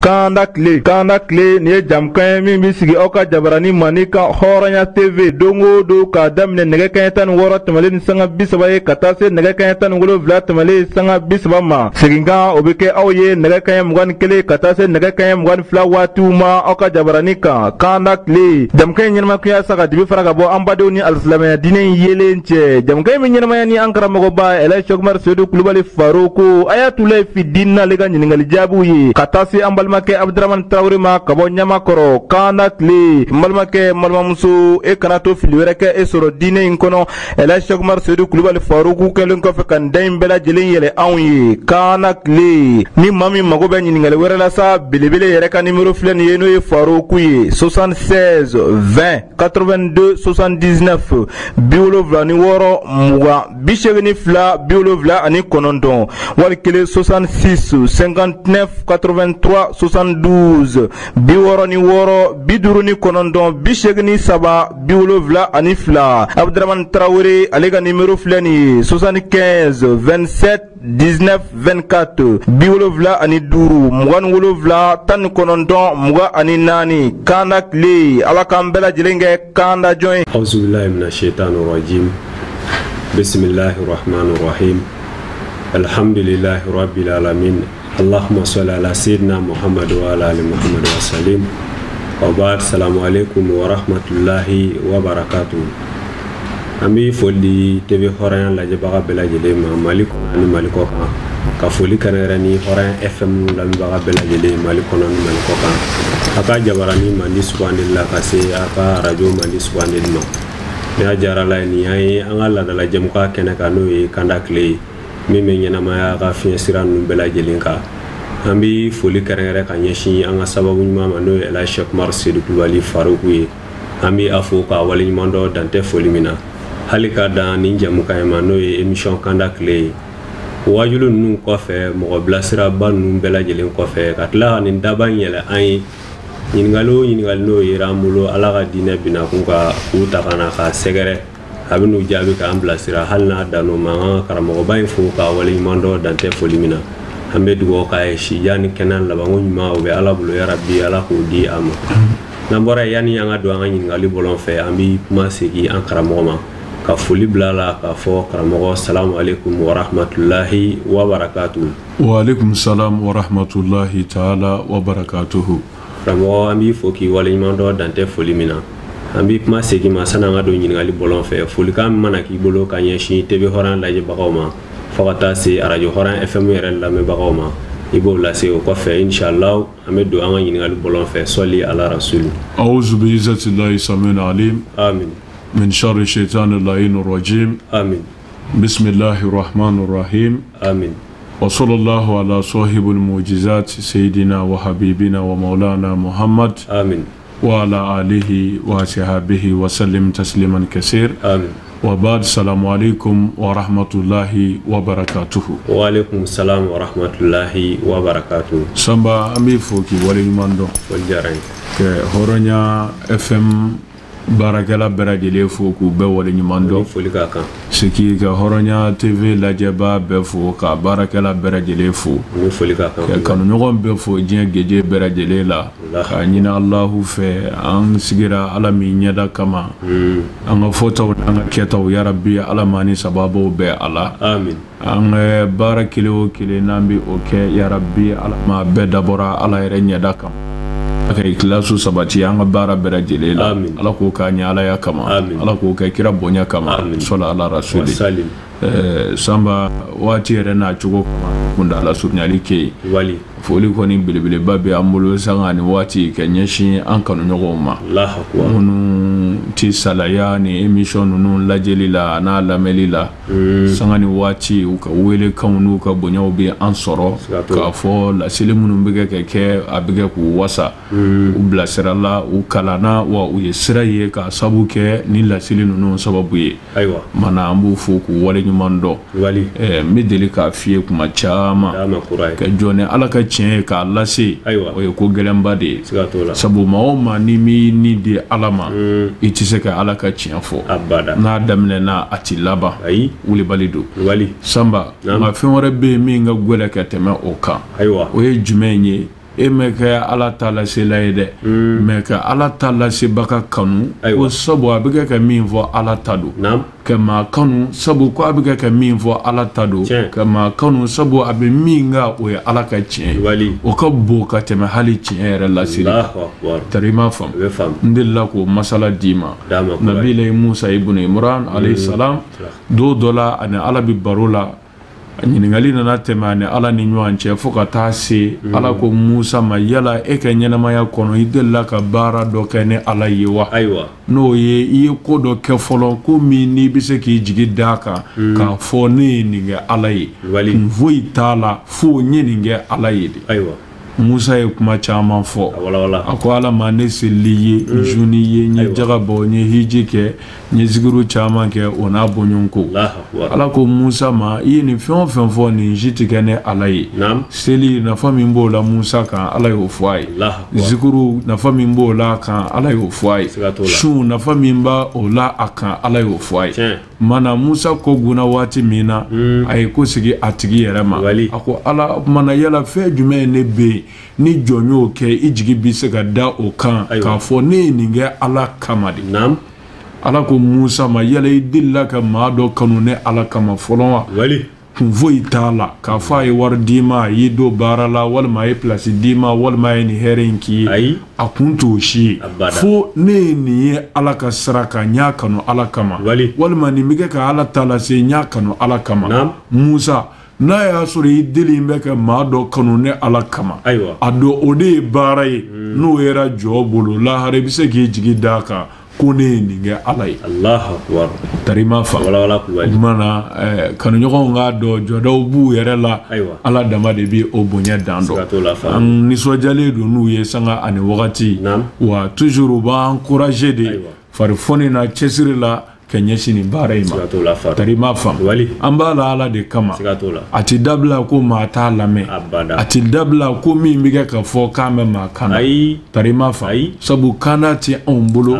Kanda kle ni jamkan min bi sigi aw ka jabarani mani ka Hɔrɔnya TV dongo do ka daminɛ nɛgɛ kanɲɛ 16 tɛmɛlen ni sanga 30 ye ka taa se nɛgɛ kanɲɛ 17 tɛmɛlen sanga 30 ma. Seginkan o bɛ kɛ aw ye nɛgɛ kanɲɛ 21 ka taa se nɛgɛ kanɲɛ 22 waatiw ma aw ka jabarani kan. Kanda kle jamkan ɲɛnamakuya sa ka dibi fara ka bɔ an badenw ni alisilamɛya diinɛ yelen cɛ. Jamkan min ɲɛnamaya ni an karamɔgɔba Elhaji Seku Umaru Seydou Kulubali Faruku Ayatulahi Fidina ale ka ɲininkali jaabiw ye ka taa se an balimakɛ Abdramane Traoré ma ka bɔ Ɲamakɔrɔ. Kanda kle n balimakɛ n balimamuso e kana to fili wɛrɛ kɛ e sɔrɔ diinɛ in kɔnɔ. Elhaji Seku Umaru Seydou Kulubali Faruku kɛlen kɔfɛ ka nin da in bɛɛ lajɛlen yɛlɛ anw ye. Kanda kle ni maa min mago bɛ ɲininkali wɛrɛ la sa belebele yɛrɛ ka nimero filɛ nin ye n'o ye Faruku ye 76 20 82 79 76 20 82 wali kelen 66 59 83 72 66 59 83 Abdramane Traoré ale ka nimero filɛ nin ye 75 27 19 24 75 24 Kanda kle ala k'an bɛɛ lajɛlen kɛ kanda jɔn ye. Auzubillahi minash shaitanir rajim. Bismillahir rahmanir rahim. Alhamdulillahi rabbil alamin. Allahumma salli ala sayyidina Muhammad wa ala ali Muhammad wa sallim. Wa ba'd. Assalamu alaikum wa rahmatullahi wa barakatuh. Ami foli TV Hɔrɔnya lajɛbaga bɛɛ lajɛlen ma Mali kɔnɔ ni Mali kɔ kan. Ka foli kɛrɛnkɛrɛn ni Hɔrɔnya FM lamɛnbaga bɛɛ lajɛlen Mali kɔnɔ ni Mali kɔ kan. A ka jabarani mandi sugandili la ka se a ka radio mandi sugandili ma. Ni a diyara la ni an ye an ka laadala jɛmukan kɛnɛ kan n'o ye Kanda kile ye min bɛ ɲɛnamaya ka fiɲɛ sira ninnu bɛɛ lajɛlen kan. An bɛ foli kɛrɛnkɛrɛn ka ɲɛsin an ka sababu ɲuman ma n'o ye Elhaji Seku Umaru Seydou Kulubali Faruku ye. An bɛ a fo k'a waleɲuman dɔn dan tɛ foli min na. Hali ka dan nin jɛmukan ma n'o ye émission Kanda kile ye. Wajulu ninnu kɔfɛ mɔgɔ bilasiraba ninnu bɛɛ lajɛlen kɔfɛ ka tila ka nin daba in yɛlɛ an ye. Ɲininkali n'o yera an bolo ala ka diinɛ bina kun ka k'u ta ka na ka sɛgɛrɛ a bɛ n'u jaabi k'an bilasira hali n'a dan'o ma an ka karamɔgɔba in fo k'a waleɲuman dɔn dan tɛ foli min na. An bɛ dugawu k'a ye sijan ni kɛnɛ labanko ɲuman o bɛ ala bolo yarabi ala k'o di a ma. N'an bɔra yanni an ka don an ka ɲininkali bɔlɔn fɛ an bɛ kuma segin an karamɔgɔ ma ka foli bila la k'a fɔ karamɔgɔ salamu alaikum wa rahmatulahi wa barakatuhu. Wa alaikum salam wa rahmatulahi ta'ala wa barakatuhu. Karamɔgɔ an b'i fo k'i waleɲuman dɔn dan tɛ foli min na. An bɛ kuma segin ma sani an ka don ɲininkali bɔlɔn fɛ folikan min mana k'i bolo ka ɲɛsin TV Hɔrɔnya lajɛbagaw ma fo ka taa se radio Hɔrɔnya FM yɛrɛ lamɛnbagaw ma i b'o lase o kɔfɛ inshallah an bɛ don an ka ɲininkali bɔlɔn fɛ sɔli ala rasuli. A'udhu bi'izzatillahi samil alim. Amin. Min sharri shaitanir la'inir rajim. Amin. Bismillahir rahmanir rahim. Amin. وصلى الله على صاحب المعجزات سيدنا وحبيبنا ومولانا محمد آمين وعلى آله وصحبه وسلم تسليما كثير آمين وبعد السلام عليكم ورحمة الله وبركاته. وعليكم السلام ورحمة الله وبركاته. سامبا أمي فوكي ولي ماندو والجارين Hɔrɔnya FM barakɛla bɛɛ lajɛlen fo k'u bɛɛ waleɲuman dɔn. Foli k'a kan. Sigi ka Hɔrɔnya TV lajɛbaa bɛɛ fo ka baarakɛla bɛɛ lajɛlen fo. Foli k'a kan. Ka kanuɲɔgɔn bɛɛ fo diɲɛ gɛjɛ bɛɛ lajɛlen la. Ka ɲini Alahu fɛ an sigira Ala min ɲɛda kama. An ka fɔtaw n'an ka kɛtaw yarabi Ala ma ni sababuw bɛɛ Ala. Amin. An ka baara kelen o kelen n'an bɛ o kɛ yarabi Ala ma bɛɛ dabɔra Ala yɛrɛ ɲɛda kama. Ka ikilasu sabati an ka baara bɛɛ lajɛlen la. Ala k'o k'a ɲɛ Ala ya kama. Ala k'o kɛ kira bonya kama. Sɔla ala rasuli. Samba waati yɛrɛ n'a cogo kama kundala surunyali kɛ yen. Foli kɔni belebeleba bɛ an bolo sanga ni waati ka ɲɛsin an kanuɲɔgɔnw ma. Minnu ti salaya ni émission ninnu lajɛli la n'a lamɛnli la. Sanga ni waati u ka welekanw n'u ka bonyaw bɛ an sɔrɔ k'a fɔ laseli minnu bɛ kɛ a bɛ kɛ k'u wasa. U bilasirala u kalanna wa u ye sira ye ka sabu kɛ ni laseli ninnu sababu ye. Mana an b'u fo k'u waleɲuman dɔn. N bɛ deli k'a f'i ye kuma caman ka jɔn ni Ala ka tiɲɛ ye k'a lase o ye ko gɛlɛnba de ye. Sabu maa o maa ni m'i ni di Ala ma i tɛ se ka Ala ka tiɲɛ fɔ. N'a daminɛna a ti laban. Wulibali don. Samba nka fɛn wɛrɛ bɛ yen min ka gɛlɛn ka tɛmɛ o kan. O ye jumɛn ye? e me ka ala taala se laide me ka ala taala se baka kanu o sabu abiga ka min fo ala tadu kama kanu sabu ko abiga ka min fo ala tadu kama kanu sabu abi minga o ya ala ka cien o ka bo ka teme hali cien era la siri tarima fam ndilla ko masala dima nabi Musa ibn Imran alayhi salam do dola ana ala bi barola ɲiningali nana tɛmɛ ani ala ni ɲɔgɔn cɛ fo ka taa se ala ko Musa ma yala e ka ɲɛnamaya kɔnɔ i delila ka baara dɔ kɛ ni ala ye wa n'o ye i ye ko dɔ kɛ fɔlɔ ko min n'i bɛ se k'i jigi d'a kan k'a fɔ ne ye nin kɛ ala ye kun foyi t'a la fo n ye nin kɛ ala ye de Musa ye kuma caman fɔ a ko ala ma ne seli ye juni ye n ye jaga bɔ n ye hiji kɛ n ye zikiru caman kɛ o n'a bɔɲɔgɔn ko ala ko Musa ma i ye nin fɛn o fɛn fɔ nin si tɛ kɛ ne ala ye seli nafa min b'o la Musa kan ala y'o fɔ a ye zikiru nafa min b'o la kan ala y'o fɔ a ye sun nafa min b'a o la a kan ala y'o fɔ a ye mana Musa ko guna waati min na a ye ko sigi a tigi yɛrɛ ma a ko ala mana yala fɛn jumɛn ye ne bɛ yen ni jɔn y'o kɛ i jigi bɛ se ka da o kan k'a fɔ ne ye nin kɛ ala kama de ala ko Musa ma yala i delila ka maa dɔ kanu ne ala kama fɔlɔ wa kun foyi t'a la k'a fɔ a ye wari d'i ma a y'i don baara la walima a ye pilasi d'i ma walima a ye nin hɛrɛ in k'i ye a kun t'o si ye fo ne ye nin ye ala ka sira kan n y'a kanu ala kama walima nin bɛ kɛ ka ala ta lase n y'a kanu ala kama Musa n'a y'a sɔrɔ i deli bɛ kɛ maa dɔ kanu ne ala kama a don o de ye baara ye n'o yɛrɛ jɔ bolo lahara i bɛ se k'i jigi d'a kan ko ne ye nin kɛ ala ye tarima fa mana kanuɲɔgɔnw k'a dɔn jɔdaw b'u yɛrɛ la ala dama de bɛ o bonya dan dɔn an nisɔndiyalen don n'u ye sanga ani wagati wa toujours u b'an encourager de farifoni na cɛsiri la ka ɲɛsin nin baara in ma tarima fam an b'a la ala de kama a ti dabila ko maa t'a lamɛn a ti dabila ko min bɛ kɛ ka fɔ k'an bɛ maa kan na tarima fam sabu kanda ti anw bolo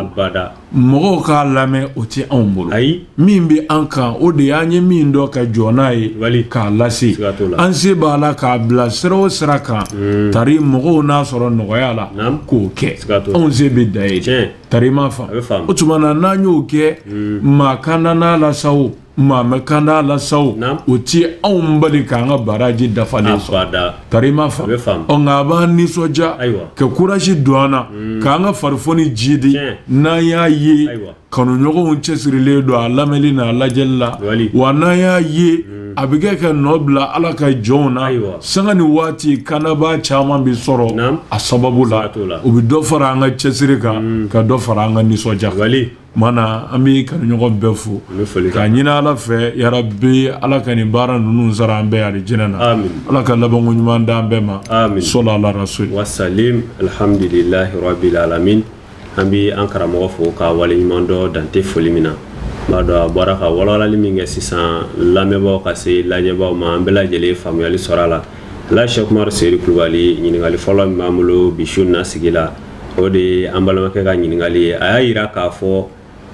mɔgɔw k'a lamɛn o ti anw bolo min bɛ an kan o de y'an ye min dɔ ka jɔ n'a ye k'a lase an se b'a la k'a bila sira o sira kan tari mɔgɔw n'a sɔrɔ nɔgɔya la k'o kɛ anw se bɛ da ye tarima fam o tuma na n'an y'o kɛ maa kanda n'a la sa o maa mɛ kanda la sa o o ti anw bali k'an ka baraji dafalen sɔrɔ tarima fam nka a b'an nisɔndiya ka courage don an na k'an ka farifoni jidi n'an y'a ye kanuɲɔgɔnw cɛsirilen don a lamɛnli n'a lajɛli la wa n'an y'a ye a bɛ kɛ ka nɔ bila ala ka jɔnw na sanga ni waati kandabaa caman bɛ sɔrɔ a sababu la u bɛ dɔ fara an ka cɛsiri kan ka dɔ fara an ka nisɔndiya kan mana an bɛ kanuɲɔgɔn bɛɛ fo k'a ɲini ala fɛ yarabi ala ka nin baara ninnu sara an bɛɛ arijinɛ na ala ka labanko ɲuman d'an bɛɛ ma sɔli ala rasuli wasalim alhamdulilahi rabbil alamin an bɛ an karamɔgɔ fo ka wale ɲuman dɔ dante foli min na b'a dɔn a bɔra ka walawalali min kɛ sisan lamɛnbaaw ka se lajɛbaaw ma an bɛɛ lajɛlen faamuyali sɔrɔ a la ala Sɛki Umaru Seri Kulubali ɲininkali fɔlɔ min b'an bolo bi su in na sigi la o de ye an balimakɛ ka ɲininkali ye a y'a yira k'a fɔ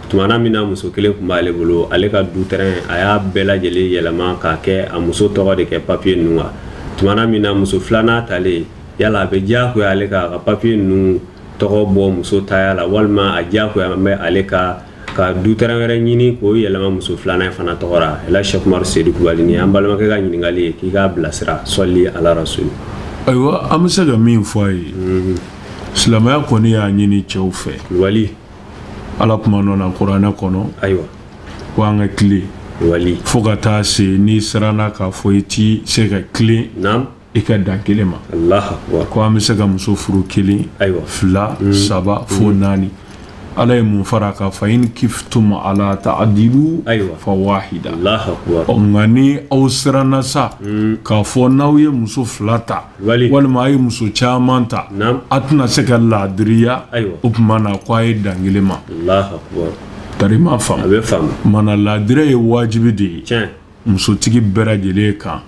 tumana min na muso kelen tun b'ale bolo ale ka du terrain a y'a bɛɛ lajɛlen yɛlɛma k'a kɛ a muso tɔgɔ de kɛ papier ninnu kan tumana min na muso filanan talen yala a bɛ diyagoya ale ka papier ninnu tɔgɔ bɔ muso taya la walima a diyagoya bɛ ale ka du terrain wɛrɛ ɲini k'o yɛlɛma muso filanan fana tɔgɔ la ala Sɛki Umaru Seri Kulubali ni an balimakɛ ka ɲininkali ye k'i k'a bilasira sɔli ala rasuli ayiwa an bɛ se ka min fɔ a ye silamɛya kɔni y'a ɲini cɛw fɛ ala kuma nɔna kuranɛ kɔnɔ ko an ka tilen fo ka taa se n'i siranna k'a fɔ i ti se ka tilen i ka dan kelen ma ko an bɛ se ka muso furu kelen fila saba fo naani ala ye mun fara ka fa in kiftum ala ta'dilu fa wahida nka ni aw siranna sa k'a fɔ n'aw ye muso fila ta walima a ye muso caman ta a tɛna se ka laadiriya o tuma na ko a ye dan kelen ma tarima faamu mana laadiriya ye wajibi de ye musotigi bɛɛ lajɛlen kan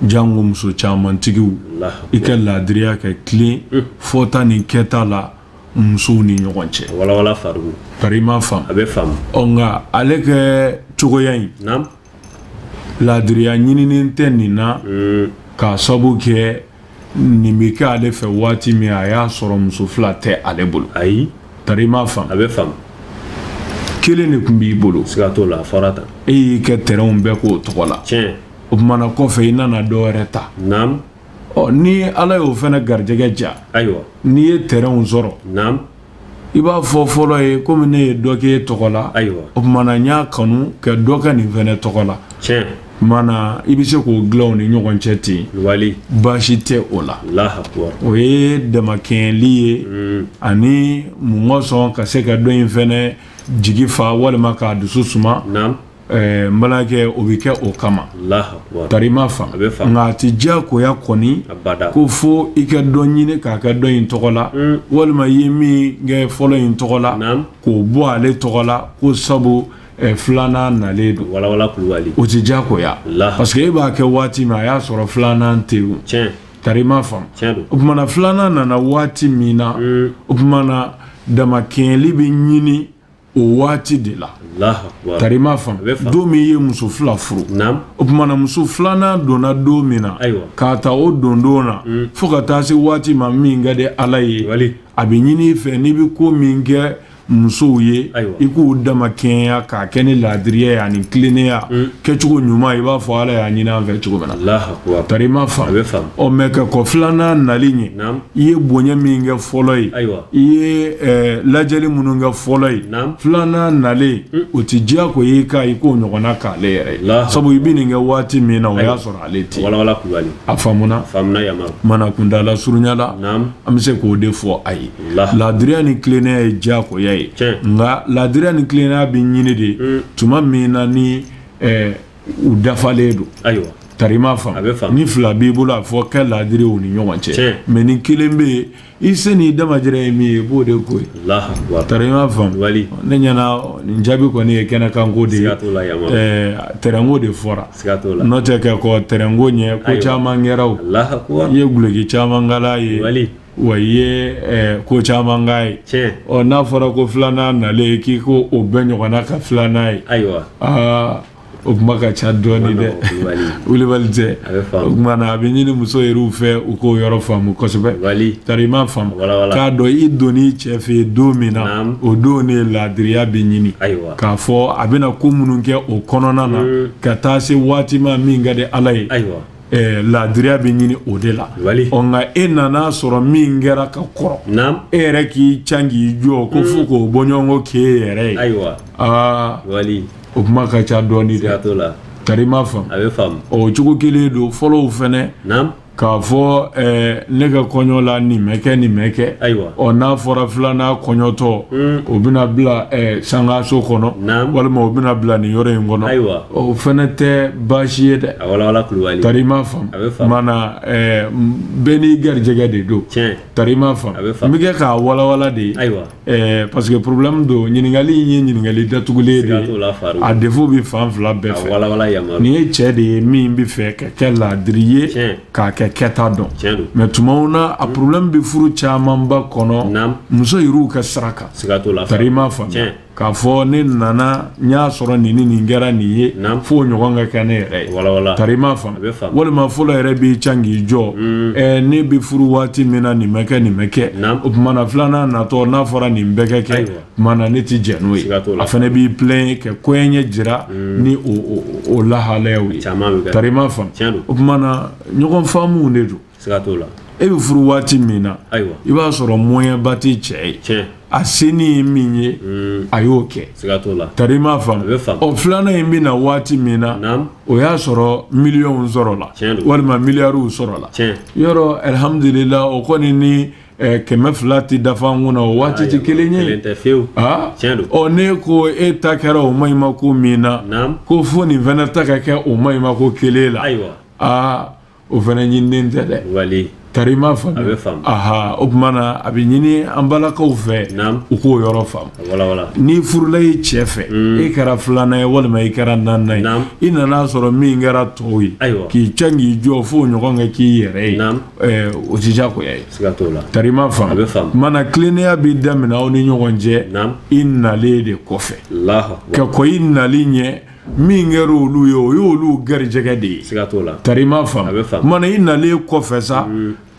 jango muso camantigiw i ka laadiriya kɛ tilen fɔta ni kɛta la musow ni ɲɔgɔn cɛ walawala farugu tarima faamu a bɛ faamu nka ale kɛ cogoya in laadiriya ɲininen tɛ nin na k'a sabu kɛ nin bɛ kɛ ale fɛ waati min a y'a sɔrɔ muso fila tɛ ale bolo. ayi tari ma faamu. a bɛ faamu. kelen de tun b'i bolo. siga t'o la a fɔra tan. e y'i kɛ terrainw bɛɛ k'o tɔgɔ la. tiɲɛ. o kumana kɔfɛ i nana dɔ wɛrɛ ta. naam. ni ala y'o fana garijɛgɛ ja. ayiwa. n'i ye terrainw sɔrɔ. naam. i b'a fɔ fɔlɔ ye komi ne ye dɔ k'e tɔgɔ la. ayiwa. o kumana n y'a kanu ka dɔ kɛ nin fɛnɛ tɔgɔ la. tiɲɛ. mana i bɛ se k'o dilan o ni ɲɔgɔn cɛ ten. wali. baasi tɛ o la. Allahu akbar. o ye damakɛɲɛli ye. ani mɔgɔ sɔn ka se ka dɔ in fɛnɛ jigi fa walima k'a dusu suma. naam. n balimakɛ o bɛ kɛ o kama. Allahu akbar. tari ma faamu. a bɛ faamu. nka a tɛ diyagoya kɔni. abada. ko fo i ka dɔ ɲini k'a kɛ dɔ in tɔgɔ la. walima i ye min kɛ fɔlɔ in tɔgɔ la. naam. k'o bɔ ale tɔgɔ la ko sabu filanan nalen don. walawala kulubali. o tɛ diyagoya. parce que e b'a kɛ waati min a y'a sɔrɔ filanan tɛ yen. tiɲɛ. tari ma faamu. tiɲɛ don. o kumana filanan nana waati min na. o kumana damakɛɲɛli bɛ ɲini o waati de la. Allahu akbar. tari ma faamu. don min ye muso fila furu. naam. o kumana muso filanan donna don min na. ayiwa. k'a ta o don na. fo ka taa se waati ma min ka di ala ye. wali. a bɛ ɲini i fɛ n'i bɛ ko min kɛ musow ye. ayiwa. i k'u damakɛɲɛya k'a kɛ ni laadiriya ye ani tilennenya. kɛcogo ɲuman i b'a fɔ ala y'a ɲini an fɛ cogo min na. Allahu akbar. tari ma faamu. a bɛ faamu. mɛ ka kɔ filanan nali ɲɛ. naam. i ye bonya min kɛ fɔlɔ ye. ayiwa. i ye lajɛli minnu kɛ fɔlɔ ye. naam. filanan nalen o tɛ diya ko ye ka i k'o ɲɔgɔnna k'ale yɛrɛ ye. Allahu. sabu i bɛ nin kɛ waati min na o y'a sɔrɔ ale tɛ. walawala kulubali. a faamuna. faamuna yamaru. mana kuntala surunyala. naam. an bɛ se k'o de fɔ a ye. Allahu. laadiriya ni tilennenya ye diyagoya ye. tiɲɛ. nka laadiriya ni tilennenya bɛ ɲini de tuma min na ni u dafalen don. ayiwa. tari ma faamu. a bɛ faamu. ni fila b'i bolo a fɔ kɛ laadiri o ni ɲɔgɔn cɛ. tiɲɛ. mɛ ni kelen bɛ yen i se n'i damajɛrɛ ye min ye i b'o de ko ye. Allahu akbar. tari ma faamu. wali. ne ɲɛna nin jaabi kɔni ye kɛnɛkanko de ye. siga t'o la yamaru. tɛrɛnko de fɔra. siga t'o la. n'o tɛ kɛ kɔ tɛrɛnko ɲɛ ko caman kɛra o. Allahu akbar. i ye guloki caman kala ye. wali. wa i ye ko caman k'a ye. tiɲɛ. n'a fɔra ko filanan nalen k'i ko o bɛɛ ɲɔgɔnna ka filanan ye. ayiwa. o kuma ka ca dɔɔni dɛ. wulibali tɛ. a bɛ faamu. o kuma na a bɛ ɲini muso yɛrɛw fɛ u k'o yɔrɔ faamu kosɛbɛ. wali. tari i ma faamu. walawala. k'a dɔn i donni cɛ fɛ yen don min na. naam. o don de laadiriya bɛ ɲini. ayiwa. k'a fɔ a bɛna ko minnu kɛ o kɔnɔna na. ka taa se waati ma min ka di ala ye. ayiwa. laadiriya bɛ ɲini o de la. wali. nka e nana sɔrɔ min kɛra ka kɔrɔ. naam. e yɛrɛ k'i can k'i jɔ ko fo k'o bɔ ɲɔgɔn kɔ k'e yɛrɛ ye. ayiwa. wali. o kuma ka ca dɔɔni siga dɛ. t'o la. tari ma faamu. a bɛ faamu. o cogo kelen don fɔlɔw fɛnɛ. naam. k'a fɔ ne ka kɔɲɔ la nin mɛ kɛ nin mɛ kɛ. ayiwa. n'a fɔra filanan kɔɲɔtɔ o bɛna bila sangaso kɔnɔ. naam. walima o bɛna bila nin yɔrɔ in kɔnɔ. ayiwa. o fɛnɛ tɛ baasi ye dɛ. a walawala kulubali. tari ma faamu. a bɛ faamu. mana bɛɛ n'i garijɛgɛ de don. tiɲɛ. tari ma faamu. a bɛ faamu. n bɛ kɛ k'a walawala de ye. ayiwa. parce que problème don ɲininkali in ye ɲininkali datugulen de siga ye. t'o la faru. a défaut bɛ fan fila bɛɛ a fɛ. walawala yamaru. nin ye cɛ de ye min bɛ fɛ ka kɛ laadiri ye tiɲɛ. k'a kɛ kɛta dɔn. tiɲɛ don. mɛ tumaw na a problème bɛ furu camanba kɔnɔ. naam. muso yɛrɛw ka sira kan. siga t'o la. tari ma faamu. tiɲɛ. k'a fɔ ne nana n y'a sɔrɔ nin ni nin kɛra nin ye. naam. f'o ɲɔgɔn ka kɛ ne yɛrɛ ye. walawala. tari ma faamu. a bɛ faamu. walima fɔlɔ yɛrɛ b'i can k'i jɔ. ne bɛ furu waati min na nin bɛ kɛ nin bɛ kɛ. naam. o tuma na filanan natɔ n'a fɔra nin bɛɛ ka kɛ. ayiwa. tuma na ne tɛ jɛn n'o ye. siga t'o la. a fana b'i plaint ka kɔɲɛ jira ni o lahalayaw ye. caman bɛ kɛ. tari ma faamu. tiɲɛ don. o tuma na ɲɔgɔn faamuw de don. siga t'o la. e bɛ furu waati min na. ayiwa. i b'a sɔrɔ moyɛnba tɛ cɛ ye. tiɲɛ. a seni ye min ye a y'o kɛ. siga t'o la. tari ma faamu. a bɛ faamu. ɔ filanan in bɛ na waati min na. naam. o y'a sɔrɔ miliyɔnw sɔrɔ la. tiɲɛ don. walima miliyariw sɔrɔ la. tiɲɛ. yɔrɔ alihamudulila o kɔni ni 200 tɛ dafa an kunna o waati tɛ kelen ye. kelen tɛ fiyewu. tiɲɛ don. ɔ ne ko e ta kɛra o maɲuman ko min na. naam. ko fo nin fana ta ka kɛ o maɲuman ko kelen la. ayiwa. o fana ɲininen tɛ dɛ. wali. tari ma faamu. a bɛ faamu. o tuma na a bɛ ɲini an balakaw fɛ. naam. u k'o yɔrɔ faamu. walawala. n'i furula i cɛ fɛ. e kɛra filanan ye walima i kɛra naaninan ye. naam. i nana sɔrɔ min kɛra tɔw ye. ayiwa. k'i can k'i jɔ fo ɲɔgɔn ka k'i yɛrɛ ye. naam. o tɛ diyagoya ye. siga t'o la. tari ma faamu. a bɛ faamu. mana tilennenya bɛ daminɛ aw ni ɲɔgɔn cɛ. naam. i nalen de kɔfɛ. Allahu akbar. ka kɔ i nali ɲɛ min kɛra olu ye o y'olu garijɛgɛ de ye siga t'o la tari ma faamu mana i nalen kɔfɛ sa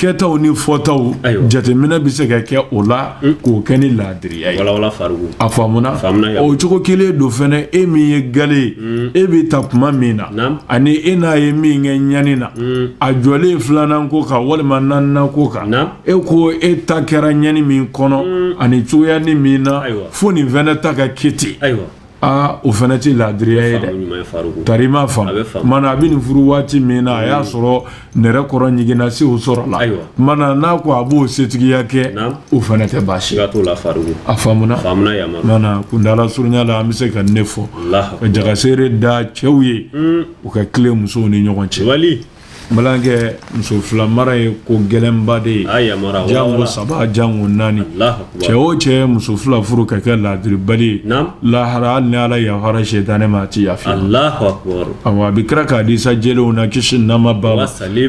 kɛtaw ni fɔtaw jateminɛ bɛ se ka kɛ o la k'o kɛ ni laadiriya ye wala Faruku a faamuna o cogo kelen don fɛnɛ e min ye gale ye e bɛ ta kuma min na ani e n'a ye min kɛ ɲani na a jɔlen filanan ko kan walima naaninan ko kan e ko e ta kɛra ɲani min kɔnɔ ani cogoya ni min na fo nin fɛnɛ ta ka kɛ ten o fɛnɛ tɛ laadiriya ye dɛ tari ma faamu mana a bɛ nin furu waati min na a y'a sɔrɔ nɛrɛ kɔrɔ ɲiginna se o sɔrɔ la mana n'a ko a b'o setigiya kɛ o fɛnɛ tɛ baasi a faamuna mana kundala surunya la an bɛ se ka ne fɔ ka jagaseere da cɛw ye u ka tile musow ni ɲɔgɔn cɛ Malankɛ muso fila mara ye ko gɛlɛnba de ye jango 3 jango 4 cɛ o cɛ muso fila furu ka kɛ laadiribali lahara hali ni Ala yafara shetane ma a ti yafi a bɛ kira k'a di sa jɛlenw na kisi nama ba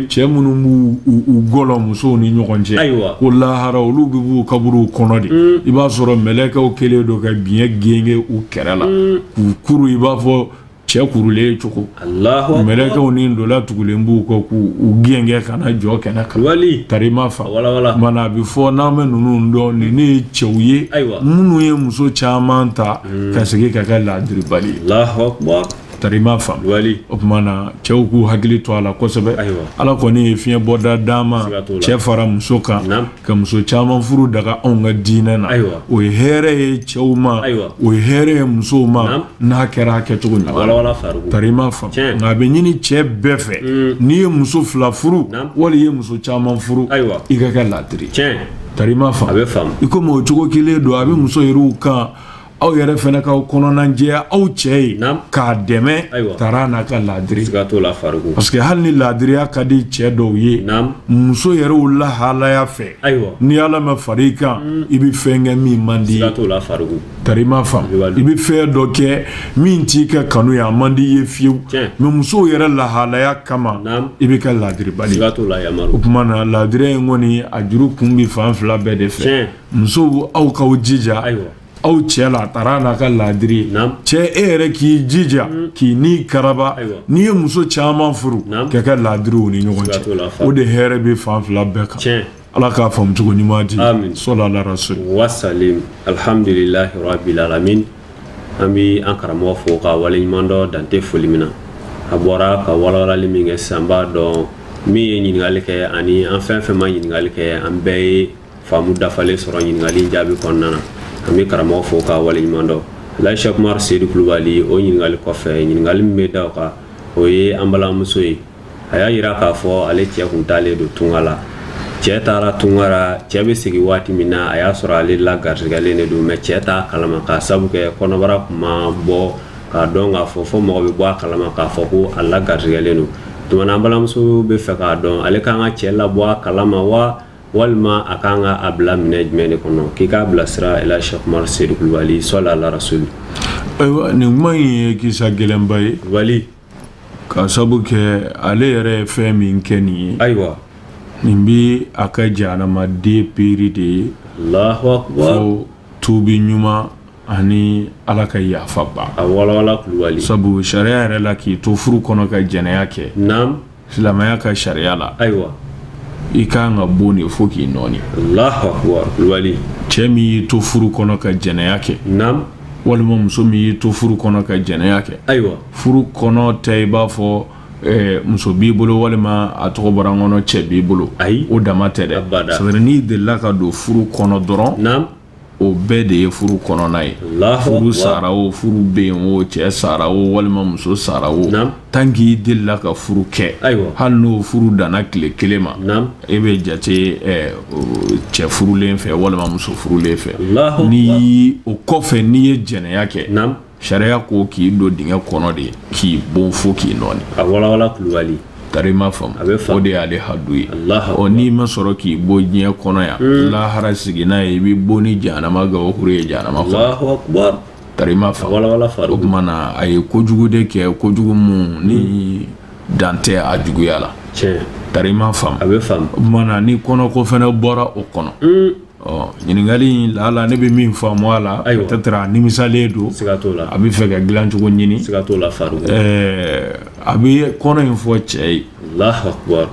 cɛ minnu b'u gɔlɔ musow ni ɲɔgɔn cɛ ko lahara olu bɛ b'u kaburuw kɔnɔ de i b'a sɔrɔ mɛlɛkɛw kelen don ka biɲɛ genge u kɛrɛ la k'u kuru i b'a fɔ cɛ kurulen cogo mɛlɛkɛw ni ndola tugulen b'u kɔ k'u gɛngɛ ka na jɔ kɛnɛ kan tari ma fa mana a bɛ fɔ n'an bɛ ninnu dɔn nin ne ye cɛw ye minnu ye muso caman ta ka segin ka kɛ laadiribali ye tari ma faamu o tuma na cɛw k'u hakili to a la kosɛbɛ Ala kɔni ye fiɲɛ bɔda d'an ma cɛ fara muso kan ka muso caman furu daga anw ka diinɛ na o ye hɛrɛ ye cɛw ma o ye hɛrɛ ye musow ma n'a kɛra a kɛcogo ɲuman tari ma faamu nka a bɛ ɲini cɛ bɛɛ fɛ n'i ye muso fila furu wali i ye muso caman furu i ka kɛ laadiri tari ma faamu i komi o cogo kelen don a bɛ muso yɛrɛw kan aw yɛrɛ fɛnɛ ka kɔnɔnajɛya aw cɛ ye k'a dɛmɛ tara n'a ka laadiri parce que hali ni laadiriya ka di cɛ dɔw ye muso yɛrɛw lahalaya fɛ ni Ala ma fara i kan i bɛ fɛn kɛ min man di tari ma faamu i bɛ fɛn dɔ kɛ min t'i ka kanu ye a man di i ye fiyewu mais musow yɛrɛ lahalaya kama i bɛ kɛ laadiribali o tuma na laadiriya in kɔni a juru kun bɛ fan fila bɛɛ de fɛ musow aw k'aw jija aw cɛ la tara n'a ka laadiri cɛ e yɛrɛ k'i jija k'i ni karaba n'i ye muso caman furu k'a kɛ laadiriw ni ɲɔgɔn cɛ o de hɛrɛ bɛ fan fila bɛɛ kan Ala k'a faamu cogo ɲuman di sɔla ala rasul wasalim alhamdulillahi rabbil alamin an bɛ an karamɔgɔ fo ka waleɲuman dɔ dante foli min na a bɔra ka walawalali min kɛ sisan b'a dɔn min ye ɲininkali kɛ ani an fɛn fɛn ma ɲininkali kɛ an bɛɛ ye faamu dafalen sɔrɔ ɲininkali jaabi kɔnɔna na an bɛ karamɔgɔ fo ka waleɲuman dɔn Alaji Sɛki Umaru Seyidu Kulubali o ɲininkali kɔfɛ ɲininkali min bɛ da o kan o ye an balimamuso ye a y'a yira k'a fɔ ale cɛ kun taalen don tunga la cɛ taara tunga la cɛ bɛ segin waati min na a y'a sɔrɔ ale la garijɛgɛlen de don mais cɛ t'a kalama k'a sabu kɛ kɔnɔbara kun ma bɔ k'a dɔn k'a fɔ fo mɔgɔ bɛ bɔ a kalama k'a fɔ ko a la garijɛgɛlen don tuma na an balimamuso bɛ fɛ k'a dɔn ale kan ka cɛ labɔ a kalama wa walima a kan ka a bila minɛ jumɛn de kɔnɔ k'i k'a bilasira Alaji Sɛki Umaru Seyidu Kulubali sɔli ala rasuli ayiwa nin kuma in ye kisa gɛlɛnba ye k'a sabu kɛ ale yɛrɛ ye fɛn min kɛ nin ye ayiwa nin bi a ka jahanamaden peiri de ye Allahu akbar fo tuubi ɲuman ani Ala ka yafa ba a walawala Kulubali sabu sariya yɛrɛ la k'i to furu kɔnɔ ka jɛnɛya kɛ silamɛya ka sariya la ayiwa i kan ka bɔ nin fo k'i nɔɔni Allahu akbar Kulubali cɛ min y'i to furu kɔnɔ ka jɛnɛya kɛ walima muso min y'i to furu kɔnɔ ka jɛnɛya kɛ ayiwa furu kɔnɔ tɛ i b'a fɔ muso b'i bolo walima a tɔgɔ bɔra n kɔnɔ cɛ b'i bolo o dama tɛ dɛ c'est vrai n'i delila ka don furu kɔnɔ dɔrɔn o bɛɛ de ye furu kɔnɔna ye furu sara o furu bɛ yen o cɛ sara o walima muso sara o tant que i delila ka furu kɛ hali n'o furu danna tile kelen ma e bɛ jate cɛ furulen fɛ walima muso furulen fɛ ni o kɔfɛ n'i ye jɛnɛya kɛ sariya ko k'i don dingɛ kɔnɔ de k'i bon fo k'i nɔɔni a walawala Kulubali tari ma faamu o de y'ale hadu ye n'i ma sɔrɔ k'i bɔ diɲɛ kɔnɔ yan lahara sigi n'a ye i bɛ bɔ ni jahanama gabakuru ye jahanama kɔnɔ tari ma faamu o tuma na a ye kojugu de kɛ kojugu mun ni dan tɛ a juguya la tari ma faamu o tuma na ni kɔnɔko fɛnɛ bɔra o kɔnɔ ɲininkali la ne bɛ min faamu a la peut-être a nimisalen don a bɛ fɛ ka dilan cogo ɲini a bɛ kɔnɔ in fɔ cɛ ye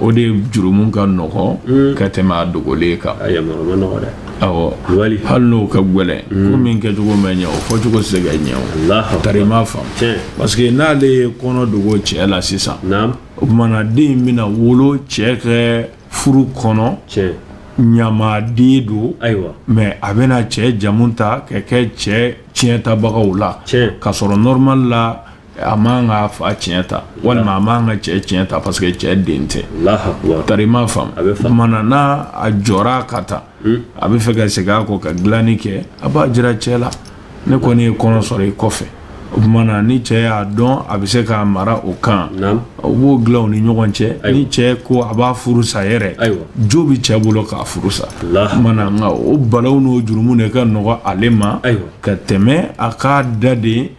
o de jurumu ka nɔgɔn ka tɛmɛ a dogolen kan hali n'o ka gɛlɛn ko min kɛcogo ma ɲɛ o fɔcogo se ka ɲɛ tari ma faamu parce que n'ale ye kɔnɔ dogo cɛ la sisan o kumana den bɛna wolo cɛ ka furu kɔnɔ ɲamaden don mais a bɛna cɛ jamu ta ka kɛ cɛ tiɲɛtabagaw la ka sɔrɔ normal la a man ka fa tiɲɛ ta walima a man ka cɛ tiɲɛ ta parce que cɛ den tɛ tari ma faamu kumana n'a a jɔra ka ta a bɛ fɛ ka segin a kɔ ka dilanni kɛ a b'a jira cɛ la ne kɔni ye kɔnɔ sɔrɔ i kɔfɛ o kumana ni cɛ y'a dɔn a bɛ se k'a mara o kan o b'o dilan o ni ɲɔgɔn cɛ ni cɛ ko a b'a furu sa yɛrɛ jo bɛ cɛ bolo k'a furu sa kumana nka o balaw n'o jurumu de ka nɔgɔ ale ma ka tɛmɛ a k'a da de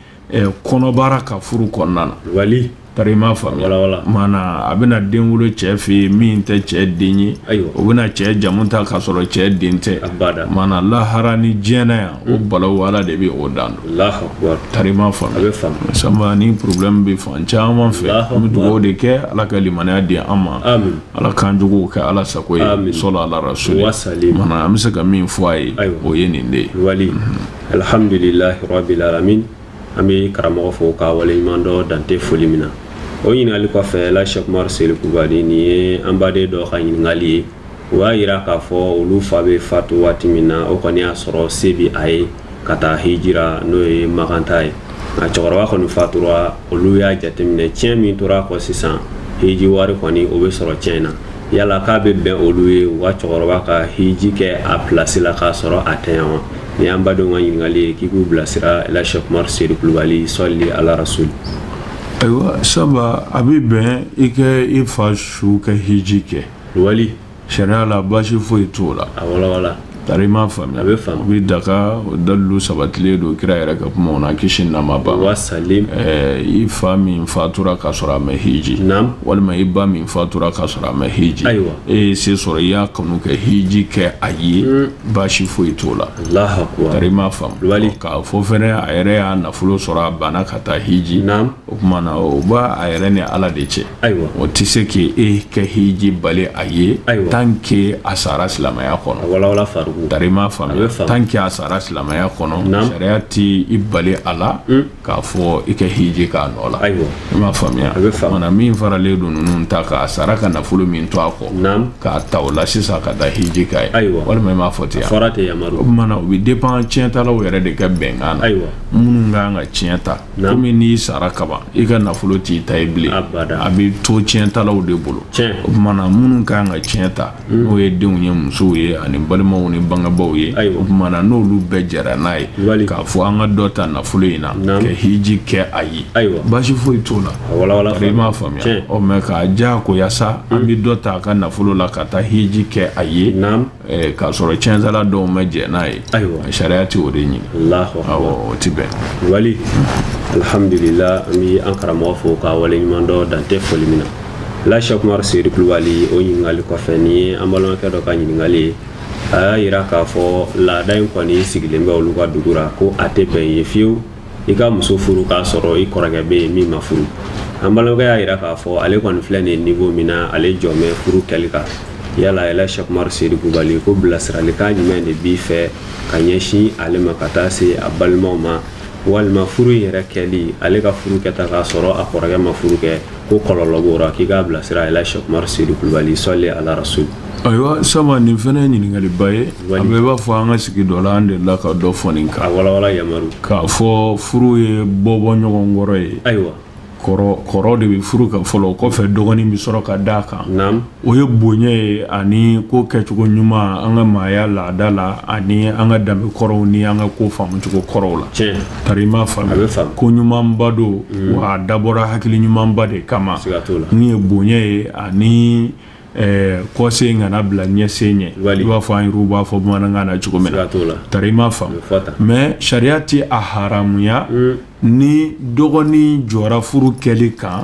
kɔnɔbara ka furu kɔnɔna na tari ma faamuya mana a bɛna den wolo cɛ fɛ yen min tɛ cɛ den ye o bɛna cɛ jamu ta ka sɔrɔ cɛ den tɛ mana lahara ni diɲɛna yan o balaw ala de bɛ o dan don tari ma faamuya samba ni problème bɛ fan caman fɛ an bɛ dugawu de kɛ ala ka limaniya di an ma ala k'an jogow kɛ ala sago ye sɔlɔ ala rasuli mana an bɛ se ka min fɔ a ye o ye nin de ye alhamdulilahi rabbil alamin an bɛ karamɔgɔ fo ka waleɲuman dɔ dante foli min na o ɲininkali kɔfɛ la Cheikh Umar Seydou Kulubali nin ye an baden dɔ ka ɲininkali ye o b'a yira k'a fɔ olu fa bɛ fatu waati min na o kɔni y'a sɔrɔ se bɛ a ye ka taa hijira n'o ye maganta ye nka cɛkɔrɔba kɔni fatura olu y'a jateminɛ tiɲɛ min tora kɔ sisan hiji wari kɔni o bɛ sɔrɔ tiɲɛ na yala k'a bɛ bɛn olu ye u ka cɛkɔrɔba ka hiji kɛ a place la k'a sɔrɔ a tɛ yan wa ni an badenw ka ɲininkali ye k'i k'u bilasira la Cheikh Umar Seydou Kulubali sɔli ala rasul ayiwa saba a bɛ bɛn i ka i fa su ka hiji kɛ sariya la baasi foyi t'o la wala tari ma faamuya o bɛ daga o dalilu sabatilen don kira yɛrɛ ka kumaw na kisi nama ba i fa min fatura ka sɔrɔ a ma hiji walima i ba min fatura ka sɔrɔ a ma hiji e ye se sɔrɔ i y'a kanu ka hiji kɛ a ye baasi foyi t'o la tari ma faamu k'a fɔ fɛnɛ a yɛrɛ y'a nafolo sɔrɔ a banna ka taa hiji o kuma na o b'a a yɛrɛ ni ala de cɛ o tɛ se k'e kɛ hiji bali a ye tant que a sara silamɛya kɔnɔ tari ma faamuya tant que a sara silamɛya kɔnɔ sariya ti i bali a la k'a fɔ i ka hiji k'a nɔ la i m'a faamuya mana min faralen don ninnu ta k'a sara ka nafolo min to a kɔ k'a ta o la sisan ka taa hiji k'a ye walima i m'a fɔ ten o mana o bɛ dépend tiɲɛtalaw yɛrɛ de ka bɛnkan na minnu kan ka tiɲɛ ta komi n'i sara kaban i ka nafolo t'i ta ye bilen a bɛ to tiɲɛtalaw de bolo o mana minnu kan ka tiɲɛ ta n'o ye denw ye musow ye ani balimaw ni bangebaw ye o kumana n'olu bɛɛ jɛra n'a ye k'a fɔ an ka dɔ ta nafolo in na ka hiji kɛ a ye baasi foyi t'o la i m'a faamuya mɛ k'a diyagoya sa an bɛ dɔ ta a ka nafolo la ka taa hiji kɛ a ye k'a sɔrɔ tiɲɛtala dɔw ma jɛ n'a ye sariya tɛ o de ɲini o tɛ bɛn wali alhamdulillah an bɛ an karamɔgɔ fo ka waleɲuman dɔ dante foli min na la Cheikh Umar Seydou Kulubali o ɲininkali kɔfɛ ni ye an balimakɛ dɔ ka ɲininkali ye a y'a yira k'a fɔ laada in kɔni sigilen bɛ olu ka dugu la ko a tɛ bɛn ye fiyewu i ka muso furu k'a sɔrɔ i kɔrɔkɛ bɛ yen min ma furu an balimakɛ y'a yira k'a fɔ ale kɔni filɛ nin ye niveau min na ale jɔ mɛ furu kɛli kan yala la Cheikh Umar Seydou Kulubali ko bilasiralikan jumɛn de b'i fɛ ka ɲɛsin ale ma ka taa se a balimaw ma walima furu yɛrɛ kɛli ale ka furu kɛta k'a sɔrɔ a kɔrɔkɛ ma furu kɛ ko kɔlɔlɔ b'o la k'i k'a bilasira la Cheikh Umar Seydou Kulubali sɔli ala rasul ayiwa sama nin fɛnɛ ɲininkaliba ye a bɛɛ b'a fɔ an ka sigi dɔ la an delila ka dɔ fɔ nin kan k'a fɔ furu ye bɔbɔ ɲɔgɔn kɔrɔ ye kɔrɔ de bɛ furu kan fɔlɔ kɔfɛ dɔgɔnin bɛ sɔrɔ ka d'a kan o ye bonya ye ani ko kɛcogo ɲuman an ka maaya laada la ani an ka danbe kɔrɔw ni an ka ko faamucogo kɔrɔw la tari ma faamu ko ɲumanba don wa a dabɔra hakili ɲumanba de kama min ye bonya ye ani kose ngana bla nyesenye iba fa ruba fo bana ngana chukomena tarima fam mais shariati a haramuya ni dogoni jora furu keli kan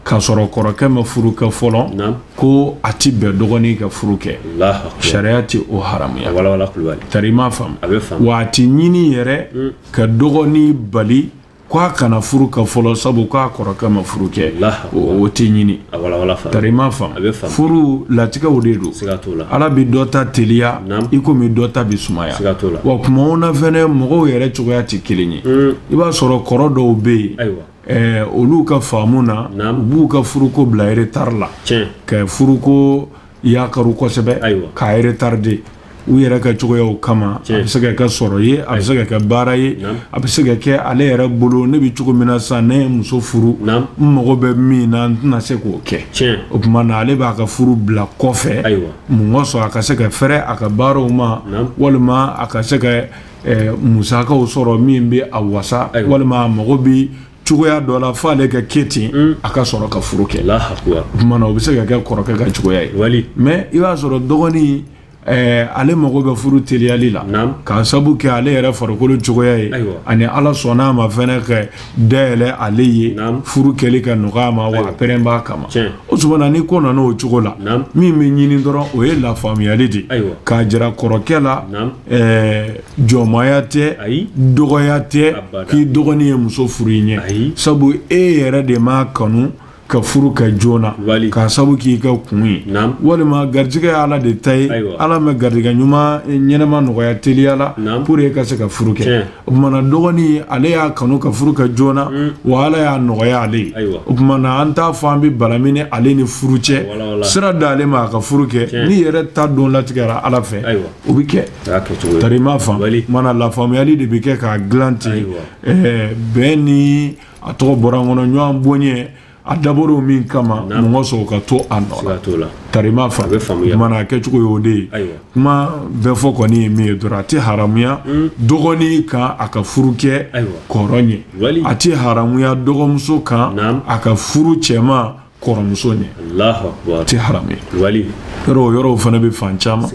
ka soro koroke ma furu ka folo ko ati be dogoni ka furu ke shariati o haramuya wala kulwali tarima fam wati nyini yere ka dogoni bali kwa kana furu ka folo sabu kwa koroka ma furu ke o ti nyini tarima fam furu latika odedo ala bi dota telia iko mi dota bi sumaya wa kuma ona fene mogo yere chogoya ti kilinyi iba soro korodo be olu ka famuna bu ka furu ko bla retarla ka furu ko yakaru ko sebe ka retarde u yɛrɛ ka cogoyaw kama a bɛ se ka kɛ sɔrɔ ye a bɛ se ka kɛ baara ye a bɛ se ka kɛ ale yɛrɛ bolo ne bɛ cogo min na sisan ne ye muso furu n mago bɛ min na n tɛna se k'o kɛ o tuma na ale b'a ka furu bila kɔfɛ mun ka sɔrɔ a ka se ka fɛrɛ a ka baaraw ma walima a ka se ka musakaw sɔrɔ min bɛ a wasa walima a mago bɛ cogoya dɔ la fo ale ka kɛ ten a ka sɔrɔ ka furu kɛ o tuma na o bɛ se ka kɛ kɔrɔkɛ ka cogoya ye mais i b'a sɔrɔ dɔgɔnin ale mago bɛ furu teliyali la ka sabu kɛ ale yɛrɛ farikolo cogoya ye ani ala sɔnna ma fɛnɛ ka dayɛlɛ ale ye furu kɛli ka nɔgɔya ma wa a pɛrɛn b'a kama o tuma ni ko nana o cogo la min bɛ ɲini dɔrɔn o ye lafaamuyali de k'a jira kɔrɔkɛ la jɔnmaya tɛ dɔgɔya tɛ k'i dɔgɔnin ye muso furu i ɲɛ sabu e yɛrɛ de m'a kanu ka furu ka joona ka sabu k'i ka kun ye walima garijɛgɛ ye ala de ta ye ala ma garijɛgɛ ɲuman ɲɛnɛma nɔgɔya teliya la pour que ka se ka furu kɛ o tuma na dɔgɔnin ale y'a kanu ka furu ka joona wa ala y'a nɔgɔya ale ye o tuma na an t'a fɔ an bɛ balami ni ale ni furu cɛ sira d'ale ma a ka furu kɛ ni yɛrɛ ta don latigɛra ala fɛ o bɛ kɛ tari ma fan mana lafaamuyali de bɛ kɛ k'a dilan ten bɛn ni a tɔgɔ bɔra n kɔnɔ ɲɔgɔn bonya a daboro min kama mɔgɔ sɔrɔ ka to a nɔ la tarima fa mana kɛ cogo ye o de ye kuma bɛɛ fɔ kɔni ye min ye dɔrɔn a tɛ haramuya dɔgɔnin kan a ka furu kɛ kɔrɔ ɲɛ a tɛ haramuya dɔgɔmuso kan a ka furu cɛma kɔrɔmuso ɲɛ a tɛ haramuya yɔrɔw fana bɛ fan caman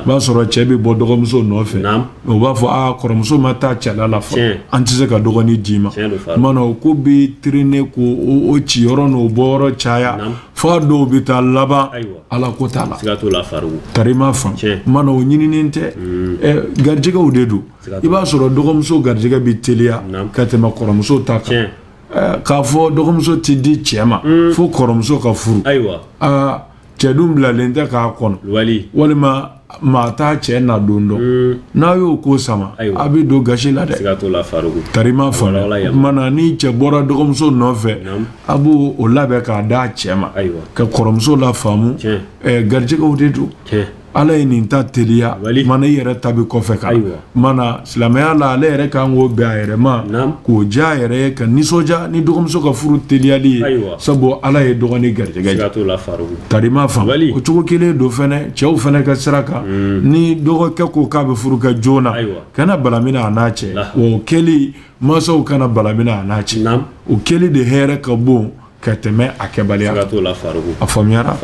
b'a sɔrɔ cɛ bɛ bɔ dɔgɔmuso nɔfɛ o b'a fɔ kɔrɔmuso ma taa cɛla la fɔ an tɛ se ka dɔgɔnin d'i ma mana o ko bɛ tirine ko o ci yɔrɔ n'o bɔ yɔrɔ caya f'a dɔw bɛ taa laban ala ko t'a la tarima fan mana o ɲininen tɛ garijɛgɛw de don i b'a sɔrɔ dɔgɔmuso garijɛgɛ bɛ teliya ka tɛmɛ kɔrɔmuso ta kan k'a fɔ dɔgɔmuso tɛ di cɛ ma fo kɔrɔmuso ka furu cɛ dun bilalen tɛ k'a kɔnɔ walima maa t'a cɛ na don dɔn n'a y'o ko sama a bɛ don gasi la dɛ tarima fana o kumana ni cɛ bɔra dɔgɔmuso nɔfɛ a b'o labɛn k'a d'a cɛ ma ka kɔrɔmuso la faamu garijɛgɛw de don ala ye nin ta teliya mana i yɛrɛ ta bɛ kɔfɛ kan mana silamɛya la ale yɛrɛ kan k'o bɛn a yɛrɛ ma k'o diya a yɛrɛ ye ka nisɔndiya ni dɔgɔmuso ka furu teliyali ye sabu ala ye dɔgɔnin garijɛgɛ ye tarima fan o cogo kelen don fɛnɛ cɛw fɛnɛ ka sira kan ni dɔgɔkɛ ko k'a bɛ furu ka joona kana balamina a n'a cɛ wa o kɛli mansaw kana balamina a n'a cɛ o kɛli de hɛrɛ ka bon ka tɛmɛ a kɛbaliya a faamuyara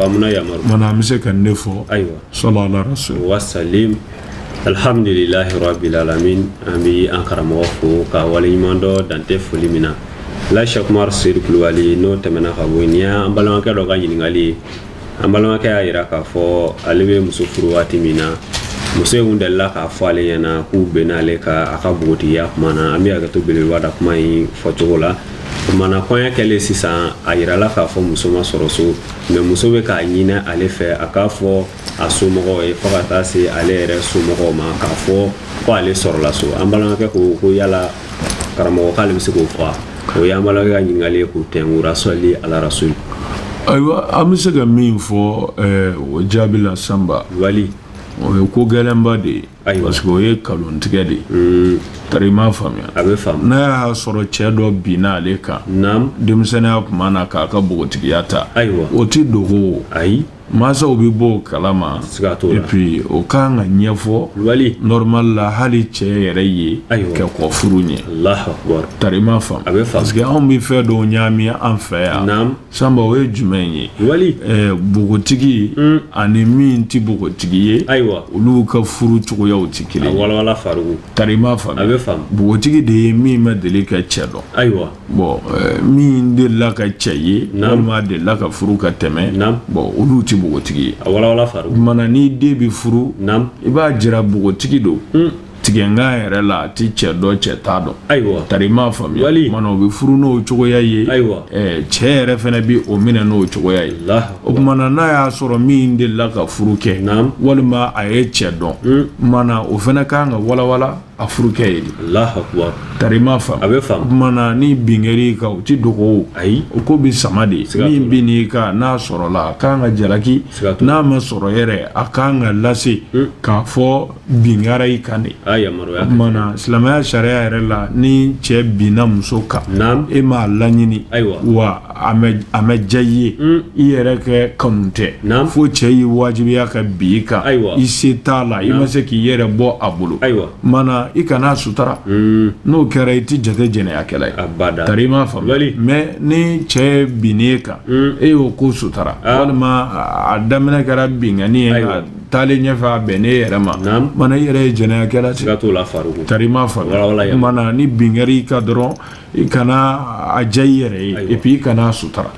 mana an bɛ se ka ne fɔ sallallahu alaihi wasallam alhamdulillahi rabbil alamin an bɛ an karamɔgɔ fo ka waleɲuman dɔ dantɛ foli min na la Cheikh Umar Seydou Kulubali n'o tɛmɛna ka bɔ yen ni y'an balimakɛ dɔ ka ɲininkali ye an balimakɛ y'a jira k'a fɔ ale bɛ muso furu waati min na muso in delila k'a fɔ ale ɲɛna k'u bɛnna ale ka a ka bogotigiya kuma na an bɛ hakɛto belebeleba da kuma in fɔcogo la mana kɔɲɔ kɛlen sisan a yirala k'a fɔ muso ma sɔrɔ so mais muso bɛ k'a ɲini ale fɛ a k'a fɔ a somɔgɔw ye fo ka taa se ale yɛrɛ somɔgɔw ma k'a fɔ ko ale sɔrɔla so an balimakɛ ko yala karamɔgɔ k'ale bɛ se k'o fɔ o ye an balimakɛ ka ɲininkali ye k'o tɛnkura sɔli ala rasul ayiwa an bɛ se ka min fɔ o jaabi la sanba o ye ko gɛlɛnba de ye parce que o ye kalontigɛ de ye tari m'a faamuya a bɛ faamu n'a y'a sɔrɔ cɛ dɔ binna ale kan denmisɛnninya tuma na k'a ka bogotigiya ta o ti dogo masaw bi b'o kalama et puis o kan ka ɲɛfɔ normal la hali cɛ yɛrɛ ye ka kɔ furu ɲɛ tari ma faamu parce que anw bi fɛn dɔw ɲaami an fɛ yan Samba o ye jumɛn ye bogotigi ani min ti bogotigi ye olu ka furu cogoyaw ti kelen tari ma faamu bogotigi de ye min ma deli ka cɛ dɔn bon min delila ka cɛ ye walima delila ka furu ka tɛmɛ bon olu ti bogotigi ye mana ni den bi furu i b'a jira bogotigi do tigɛnga yɛrɛ la ti cɛ dɔ cɛ t'a dɔn tari ma faamuya mana o bi furu n'o cogoya ye cɛ yɛrɛ fɛnɛ bi o minɛ n'o cogoya ye o kumana n'a y'a sɔrɔ min delila ka furu kɛ walima a ye cɛ dɔn mana o fɛnɛ kan ka walawala a furu kɛ ye tari ma faamu mana ni bingɛri ka o ti dogo o ko bi sama de min bi n'i ka n'a sɔrɔ la a kan ka jalaki n'a ma sɔrɔ yɛrɛ a kan ka lase k'a fɔ bingara i kan de mana silamɛya sariya yɛrɛ la ni cɛ binna muso kan e m'a laɲini wa a mɛ diya i ye i yɛrɛ kɛ kanu tɛ fo cɛ y'i wajibiya ka bin i kan i se t'a la i ma se k'i yɛrɛ bɔ a bolo mana i kana sutara n'o kɛra i ti jate jɛnɛyakɛla ye tari ma faamu mais ni cɛ binn'e kan e y'o ko sutara walima a daminɛ kɛra bingani ye taalen ɲɛfɛ a bɛnnen yɛrɛ ma mana i yɛrɛ ye jɛnɛyakɛla ten tari ma faamu mana ni bingɛri ka dɔrɔn i kana a diya i yɛrɛ ye et puis i kana sutara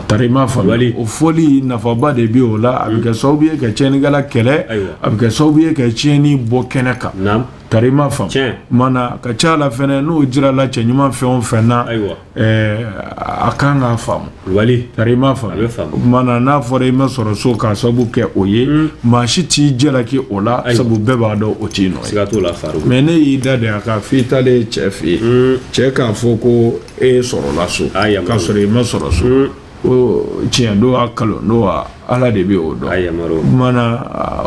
tari ma faamu o fɔli nafaba de bi o la a bɛ kɛ sababu ye ka tiɲɛnikɛla kɛlɛ a bɛ kɛ sababu ye ka tiɲɛni bɔ kɛnɛ kan tari ma faamu mana ka ca la fɛnɛ n'o jirala cɛ ɲuman fɛn o fɛn na a kan k'a faamu tari ma faamu mana n'a fɔra i ma sɔrɔ so k'a sababu kɛ o ye maa si t'i jalaki o la sabu bɛɛ b'a dɔn o t'i nɔ ye mais ne y'i da de a ka f'i talen cɛ fɛ yen cɛ k'a fɔ ko e sɔrɔla so k'a sɔrɔ i ma sɔrɔ so o tiɲɛ don a kalo don a ala de bɛ o dɔn mana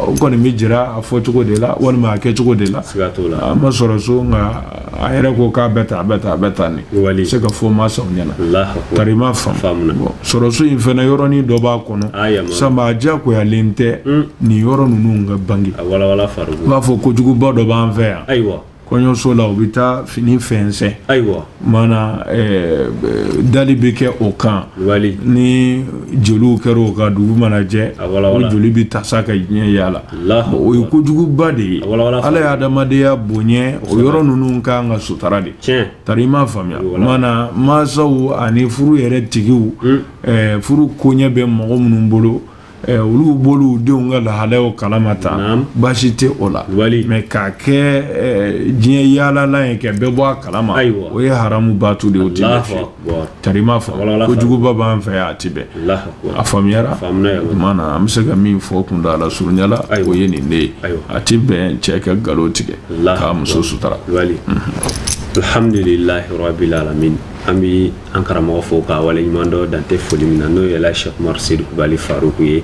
o kɔni bɛ jira a fɔ cogo de la walima a kɛ cogo de la a ma sɔrɔ so nka a yɛrɛ ko k'a bɛ tan a bɛ tan a bɛ tan ne se ka fɔ mansaw ɲɛna tari ma faamu sɔrɔ so in fɛnɛ yɔrɔnin dɔ b'a kɔnɔ Samba a diyagoyalen tɛ nin yɔrɔ ninnu ka bange u b'a fɔ kojuguba dɔ b'an fɛ yan kɔɲɔso la u bɛ taa fini fɛnsɛn mana dali bɛ kɛ o kan ni jeliw kɛra o kan dugu mana jɛ o joli bɛ tasa ka diɲɛ yaala o ye kojuguba de ye ala ye adamadenya bonya o yɔrɔ ninnu kan ka sutara de tari ma faamuya mana mansaw ani furu yɛrɛ tigiw furu koɲɛ bɛ mɔgɔ minnu bolo olu bolu denw ka lahalaw kalama tan baasi tɛ o la mais k'a kɛ diɲɛ yaalala ye ka bɛɛ bɔ a kalama o ye haramu baatu de o tɛ bɛɛ fɛ tari ma faamu kojuguba b'an fɛ yan a tɛ bɛɛ a faamuyara mana an bɛ se ka min fɔ kundala surunyala o ye nin de ye a tɛ bɛn cɛ ka nkalon tigɛ k'a muso sutara alhamdulillahi rabbil alamin an bɛ an karamɔgɔ fo k'a waleɲuman dɔ dante foli min na n'o ye Cheikh Umar Seydou Kulibali Faruku ye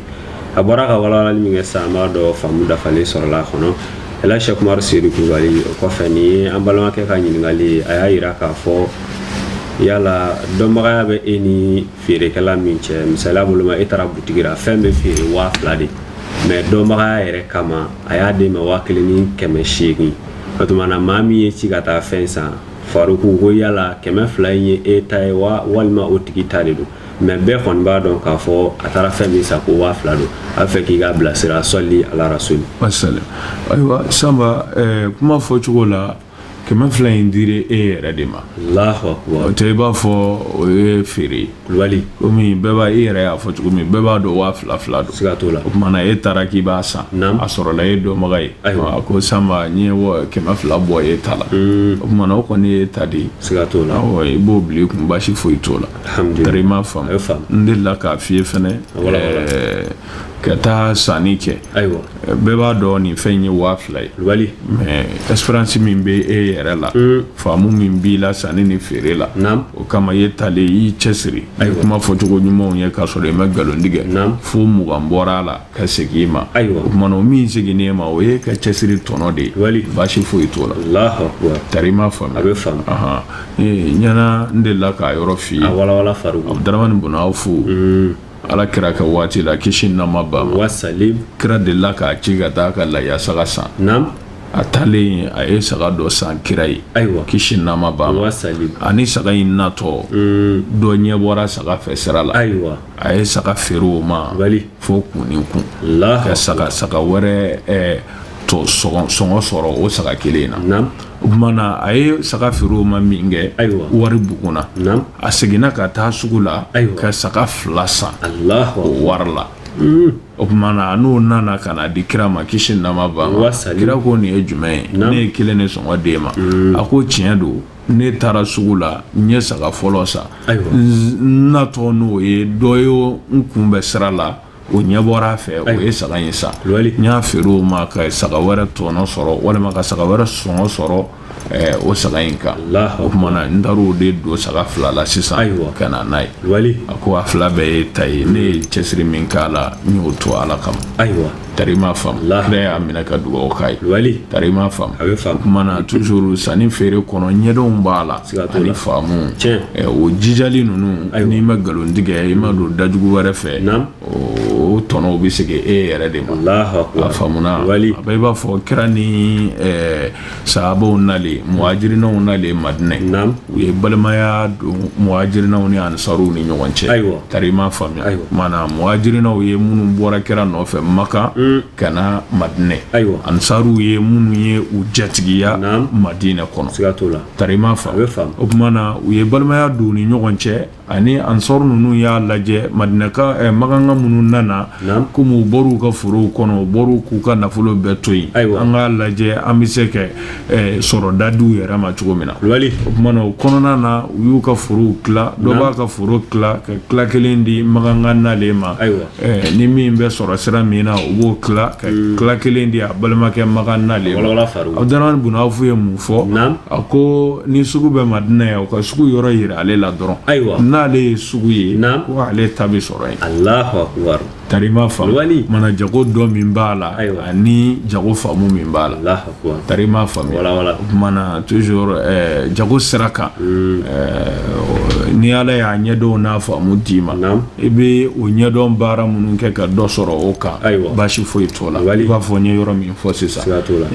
a bɔra ka walawalali min kɛ sisan an b'a dɔn faamu dafalen sɔrɔla a kɔnɔ Cheikh Umar Seydou Kulibali o kɔfɛ nin ye an balimakɛ ka ɲininkali ye a y'a yira k'a fɔ yala dɔnbagaya bɛ e ni feerekɛla min cɛ misaliya bolo ma e taara butigi la fɛn bɛ feere 2000 de mais dɔnbagaya yɛrɛ kama a y'a d'e ma 1800 o tuma na maa min ye ci ka taa fɛn san Faruku ko yala 200 in ye e ta ye walima o tigi ta de don mais bɛɛ kɔni b'a dɔn k'a fɔ a taara fɛn min san ko 2000 don a fɛ k'i ka bilasira sɔli ala rasuli ayiwa Samba kuma fɔ cogo la 200 in dira e yɛrɛ de ma o tɛ i b'a fɔ o ye feere komi bɛɛ b'a e yɛrɛ y'a fɔ cogo min bɛɛ b'a dɔn 2000 don o kumana e taara k'i b'a san a sɔrɔla e dɔnbaga ye a ko Samba n ye 200 bɔ e ta la o kumana o kɔni ye ta de ye i b'o bila i kun baasi foyi t'o la tari ma faamu n delila k'a f'i ye fɛnɛ ka taa sanni kɛ bɛɛ b'a dɔn nin fɛn ye 2000 ye mais espérance min bɛ e yɛrɛ la faamu min b'i la sanni ni feere la o kama i talen i cɛsiri i kuma fɔcogo ɲumanw ye k'a sɔrɔ i ma nkalon tigɛ fo 20 bɔra a la ka segin i ma o kumana o min seginnen ma o ye ka cɛsiri tɔnɔ de ye baasi foyi t'o la tari ma faamu ɲana n delila k'a yɔrɔ f'i ye Abdaramani Buna aw fo ala kira ka waati la kisi nama ba wa salim kira de la ka ci ka taa ka laya saga san nam a taalen a ye saga dɔ san kira ye ayiwa kisi nama ba wa salim ani saga in natɔ dɔ ɲɛ bɔra saga fɛ sira la ayiwa a ye saga feere o ma fo kun ni kun ka saga wɛrɛ to sɔngɔ sɔrɔ o saga kelen na o kumana a ye saga feere o ma min kɛ wari buguna a seginna ka taa sugu la ka saga 2 san o wari la o kumana n'o nana ka na di kira ma kisi nama ba ma kira ko nin ye jumɛn ye ne ye kelen de sɔngɔ d'e ma a ko tiɲɛ don ne taara sugu la n ye saga fɔlɔ sa n natɔ n'o ye dɔ ye n kunbɛn sira la o ɲɛ bɔra fɛ o ye saga in sa n y'a feere o ma ka saga wɛrɛ tɔnɔ sɔrɔ walima ka saga wɛrɛ sɔngɔ sɔrɔ o saga in kan o kumana n taara o de don saga 2 la sisan ka na n'a ye a ko a 2 bɛɛ ye ta ye ne ye cɛsiri min k'a la n y'o to ala kama tari ma faamu kira y'a minɛ ka dugawu k'a ye tari ma faamu o kumana toujours sanni feere kɔnɔ ɲɛdɔnw b'a la ani faamu o jijali ninnu n'i ma nkalon tigɛ i ma don dajugu wɛrɛ fɛ o tɔnɔw bɛ segin e yɛrɛ de ma a faamuna a bɛɛ b'a fɔ kira ni sahabaw nalen muhajirinaw nalen madinɛ u ye balimaya don muhajirinaw ni ansaruw ni ɲɔgɔn cɛ tari ma faamuya mana muhajirinaw ye minnu bɔra kira nɔfɛ maka kana madinɛ ansaruw ye minnu ye u jatigiya madinɛ kɔnɔ tari ma faamu o kumana u ye balimaya don ni ɲɔgɔn cɛ ani ansaru ninnu y'a lajɛ madinɛka maganga minnu nana komi u bɔr'u ka forow kɔnɔ u bɔr'u k'u ka nafolo bɛɛ to yen an k'a lajɛ an bɛ se ka sɔrɔ da diw yɛrɛ ma cogo min na o kumana o kɔnɔna na u y'u ka forow tila dɔ b'a ka foro tila ka tila kelen di maganga nalen ma ni min bɛ sɔrɔ sira min na u b'o tila ka tila kelen di a balimakɛ maganga nalen ma Abdurahmani bun Awfu ye mun fɔ a ko ni sugu bɛ Madina yan o ka sugu yɔrɔ yira ale la dɔrɔn n'ale ye sugu ye ko ale ta bɛ sɔrɔ yen Allahu akbar tari ma faamu mana jago dɔ min b'a la ani jago faamu min b'a la tari ma faamu mana toujours jago sira kan ni ala y'a ɲɛdɔn n'a faamu d'i ma i bɛ o ɲɛdɔn baara minnu kɛ ka dɔ sɔrɔ o kan baasi foyi t'o la i b'a fɔ n ye yɔrɔ min fɔ sisan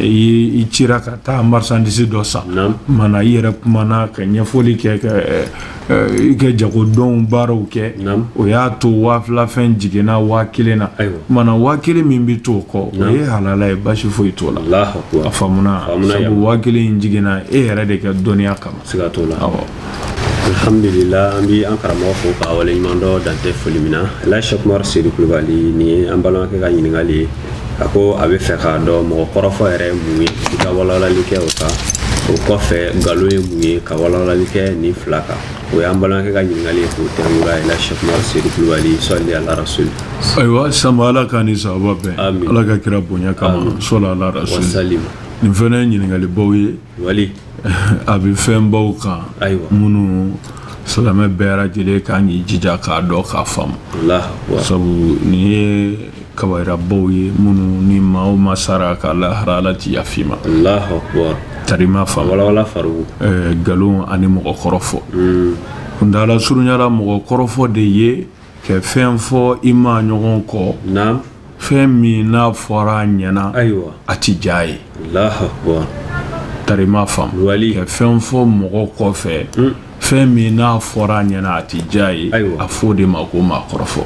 i cira ka taa marchandise dɔ san mana i yɛrɛ kumana ka ɲɛfɔli kɛ i ka jagodɔnw baaraw kɛ o y'a to 2000 fɛn jiginna 1000 na mana 1000 min bɛ t'o kɔ o ye halala ye baasi foyi t'o la a faamuna sabu 1000 in jiginna e yɛrɛ de ka dɔnniya kama alhamdulillah an bi an karamɔgɔ fo k'a waleɲuman dɔ dantɛ foli min na Elhaji Seku Umaru Seydou Kulubali ni ye an balimakɛ ka ɲininkali ye a ko a bɛ fɛ k'a dɔn mɔgɔ kɔrɔfɔ yɛrɛ ye mun ye i ka walawalali kɛ o kan o kɔfɛ nkalon ye mun ye ka walawalali kɛ nin 2 kan o y'an balimakɛ ka ɲininkali ye k'o tɛnkura Elhaji Seku Umaru Seydou Kulubali sɔli ala rasuli ayiwa sama ala ka ni sahaba bɛɛ ala ka kira bonya kama sɔli ala rasuli nin fɛnɛ ye ɲininkalibaw ye a bɛ fɛnbaw kan minnu silamɛ bɛɛ lajɛlen kan k'i jija k'a dɔn k'a faamu sabu nin ye kabayirabaw ye minnu ni maa o maa sara ka lahara ala ti yafi ma tari ma faamu nkalon ani mɔgɔkɔrɔfɔ kuntala surunyala mɔgɔkɔrɔfɔ de ye ka fɛn fɔ i ma ɲɔgɔn kɔ fɛn min n'a fɔra a ɲɛna a ti diya ye tari ma faamu ka fɛn fɔ mɔgɔ kɔfɛ fɛn min n'a fɔra a ɲɛna a ti diya ye a fɔ de ma ko maakɔrɔfɔ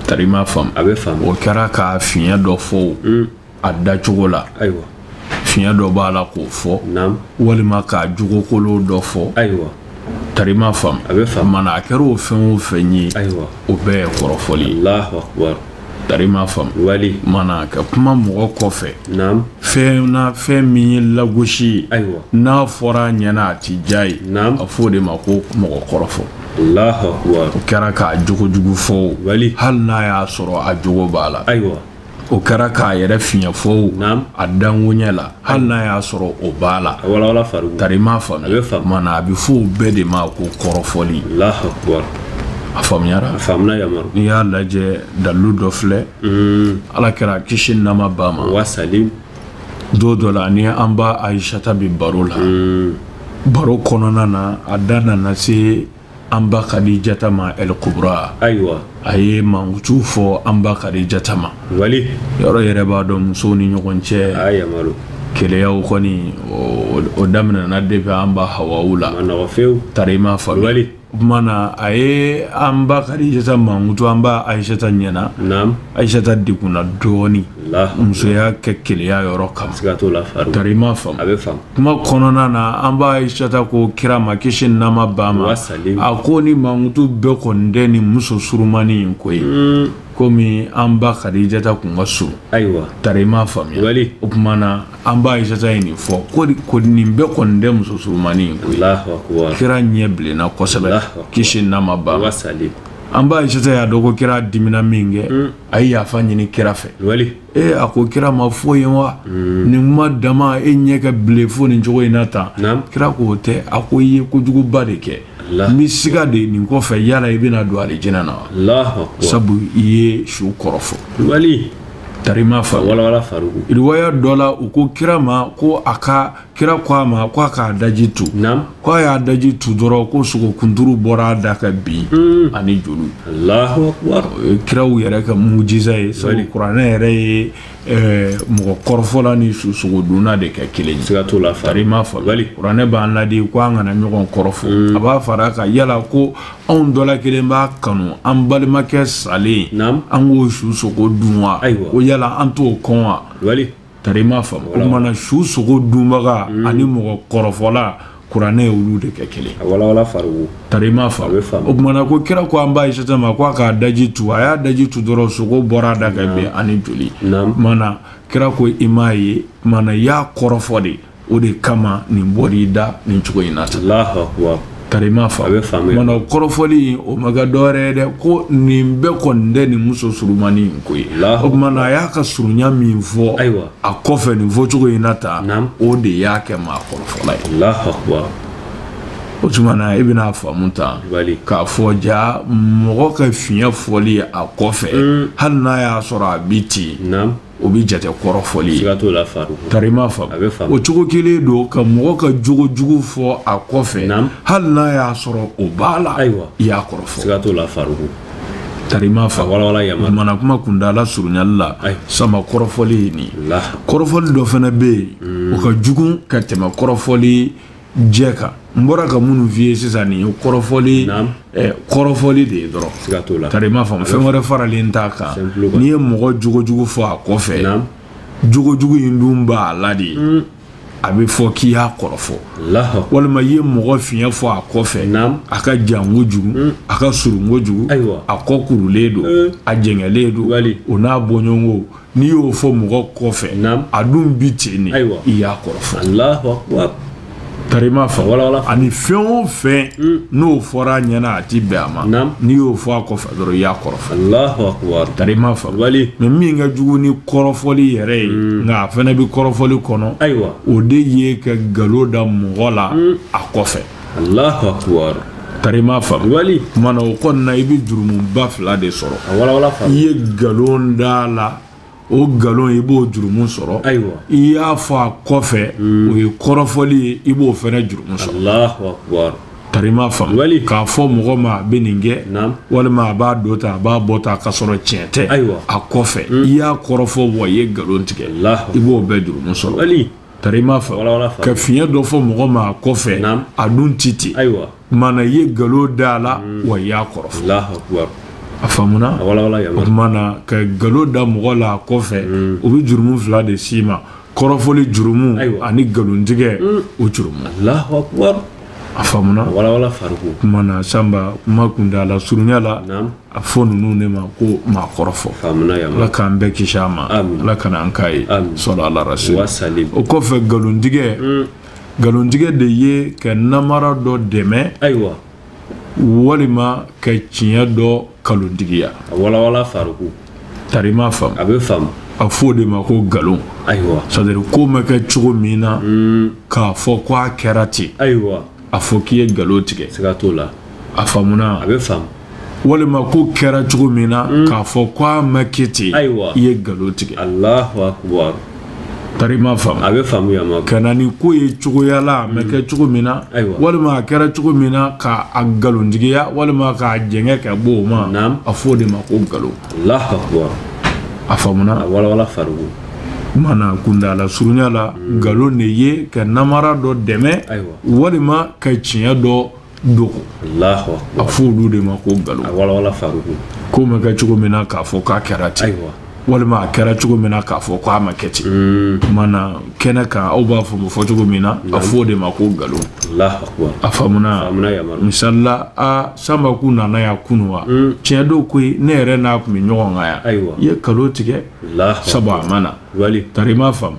tari ma faamu o kɛra ka fiɲɛ dɔ fɔ a dacogo la fiɲɛ dɔ b'a la k'o fɔ walima ka jugokolo dɔ fɔ tari ma faamu mana a kɛra o fɛn o fɛn ye o bɛɛ ye kɔrɔfɔli tari ma faamu mana ka kuma mɔgɔ kɔfɛ fɛn min ye lagosi ye n'a fɔra a ɲɛna a ti diya ye a fɔ de ma ko mɔgɔ kɔrɔfɔ o kɛra k'a jogojugu fɔ hali n'a y'a sɔrɔ a jogo b'a la o kɛra k'a yɛrɛ fiɲɛ fɔ a dangoɲɛ la hali n'a y'a sɔrɔ o b'a la tari ma faamu mana a bɛ fɔ o bɛɛ de ma ko kɔrɔfɔli a faamuyara n'i y'a lajɛ dalilu dɔ filɛ ala kɛra kisi nama ba ma don dɔ la ni an b'a Ayisata bi baro la baro kɔnɔna na a da nana se amba Khadijata ma el kubra aywa aye mangutu fo amba Khadijata ma wali yoro yere ba do muso ni ɲɔgɔn cɛ aya malu keleyaw kɔni o daminɛ na depuis amba hawawula mana few tarima fa wali mana aye amba Khadijata mangutu amba Aishata ɲɛna nam Aishata dikuna dɔɔni musoya kɛ keleya yɔrɔ kama sigato la faru tarima fam abe fam kuma kɔnɔna na amba Aishata ko kira ma kisi nama bama a ko ni mangutu bɛɛ kɔni tɛ ni muso surumani in ko ye komi amba Khadijata kun ka surun aywa tarima fam wali o kuma na amba Aishata ye nin fɔ ko nin bɛɛ kɔni tɛ muso surumani in ko ye Allahu akbar kira ɲɛ bilenna kosɛbɛ kisi nama bama amba Aishata y'a dɔn ko kira dimina min kɛ a ye yafa ɲini kira fɛ wali a ko kira ma fɔ ye wa nin kuma dama e ɲɛ ka bile fo nin cogo in na tan kira ko tɛ a ko i ye kojuguba de kɛ ni siga de nin kɔfɛ yala i bɛna don alijinɛ na wa sabu i ye su kɔrɔfɔ wali tarima fa wala farugu riwaya dɔ la u ko kira ma ko a ka kira ko a ma ko a k'a daji tu ko a y'a daji tu dɔrɔn ko sogo kunturu bɔra a da ka bin ani joli Allahu akbar kiraw yɛrɛ ka mujiza ye sabu kuranɛ yɛrɛ ye mɔgɔ kɔrɔfɔla ni sogo dunna de kɛ kelen ye sigato la tarima fa kuranɛ b'an ladi ko an kana ɲɔgɔn kɔrɔfɔ a b'a fara ka yala ko anw dɔ la kelen b'a kanu an balimakɛ salen an k'o su sogo dun wa ko yala an t'o kɔn wa tarima fa o kumana su sogo dunbaga ani mɔgɔ kɔrɔfɔla kuranɛ olu de kɛ kelen wala farugu tarima fa o kumana ko kira ko an b'a Aishata ma ko a k'a daji tu a y'a daji tu dɔrɔn sogo bɔra da ka bin ani joli mana kira ko i m'a ye mana y'a kɔrɔfɔ de o de kama nin bɔr'i da nin cogo in na tarima fa mana kɔrɔfɔli o ma kɛ dɔwɛrɛ ye dɛ ko nin bɛɛ kɔni tɛ nin muso surumani in ko ye o kumana a y'a ka surunya min fɔ a kɔfɛ nin fɔcogo in na tan o de y'a kɛ maa kɔrɔfɔla ye o tuma na i bɛna faamu tan k'a fɔ ja mɔgɔ ka fiɲɛ fɔli a kɔfɛ hali n'a y'a sɔrɔ a bi ten o bi jate kɔrɔfɔli ye tarima fa o cogo kelen don ka mɔgɔ ka jogo jugu fɔ a kɔfɛ hali n'a y'a sɔrɔ o b'a la i y'a kɔrɔfɔ tarima fa mana kuma kundala surunyali la sama kɔrɔfɔli ye nin kɔrɔfɔli dɔ fana bɛ yen o ka jugu ka tɛmɛ kɔrɔfɔli jɛ kan n bɔra ka minnu f'i ye sisan nin ye kɔrɔfɔli de ye dɔrɔn tarima faamu fɛn wɛrɛ faralen t'a kan n'i ye mɔgɔ jogojugu fɔ a kɔfɛ jogojugu in dun b'a la de a bɛ fɔ k'i y'a kɔrɔfɔ walima i ye mɔgɔ fiɲɛ fɔ a kɔfɛ a ka jan kojugu a ka surun kojugu a kɔ kurulen don a jɛngɛlen don o n'a bɔɲɔgɔnko n'i y'o fɔ mɔgɔ kɔfɛ a dun bi ten de i y'a kɔrɔfɔ tarima fa ani fɛn o fɛn n'o fɔra ɲɛna a ti bɛn a ma n'i y'o fɔ a kɔfɛ dɔrɔn i y'a kɔrɔfɔ tarima fa mɛ min ka jugu ni kɔrɔfɔli yɛrɛ ye nka a fana bɛ kɔrɔfɔli kɔnɔ o de ye ka nkalon da mɔgɔ la a kɔfɛ tarima fa mana o kɔni na i bɛ jurumuba fila de sɔrɔ i ye nkalon da la o nkalon i b'o jurumu sɔrɔ i y'a fɔ a kɔfɛ o ye kɔrɔfɔli ye i b'o fana jurumu sɔrɔ tarima faamu k'a fɔ mɔgɔ ma a bɛ nin kɛ walima a b'a dɔ ta a b'a bɔ ta k'a sɔrɔ tiɲɛ tɛ a kɔfɛ i y'a kɔrɔfɔ wa i ye nkalon tigɛ i b'o bɛɛ jurumu sɔrɔ tarima faamu ka fiɲɛ dɔ fɔ mɔgɔ ma a kɔfɛ a dun ti ten mana i ye nkalon da a la wa i y'a kɔrɔfɔ a faamuna o tuma na ka nkalon da mɔgɔ la a kɔfɛ o bɛ jurumu fila de s'i ma kɔrɔfɔli jurumu ani nkalontigɛ o jurumu a faamuna o tuma na sanba kuma kuntala surunya la a fɔ ninnu de ma ko maa kɔrɔfɔ ala k'an bɛɛ kisi a ma ala kana an k'a ye sɔlɔ ala rasuli o kɔfɛ nkalontigɛ de ye ka namara dɔ dɛmɛ walima ka tiɲɛ dɔ kalontigiya tarima faamu a fɔ de ma ko nkalon c'est-à-dire ko ma kɛ cogo min na k'a fɔ ko a kɛra ten a fɔ k'i ye nkalon tigɛ a faamuna walima ko kɛra cogo min na k'a fɔ ko a ma kɛ ten i ye nkalon tigɛ tarima fam a bɛ faamu ya ma kana ni ko ye cogoya la mɛ kɛ cogo min na walima a kɛra cogo min na ka a galontigiya walima ka jɛngɛ ka bɔ o ma a fɔ de ma ko galo Allahu akbar a faamuna a wala farugu mana kundala surunya la galo ne ye ka namara dɔ dɛmɛ walima ka tiɲɛ dɔ dogo Allahu akbar a fɔ olu de ma ko galo a wala farugu ko mɛ kɛ cogo min na k'a fɔ k'a kɛra ten walima a kɛra cogo min na k'a fɔ k'a ma kɛ ten mana kɛnɛ kan aw b'a fɔ cogo min na a fɔ de ma ko galo a faamuna misalila Sanba ku nana ya kunu wa tiɲɛ dɔw ko ne yɛrɛ n'a kun bɛ ɲɔgɔn kan yan i ye kalo tigɛ sabu a mana tarima faamu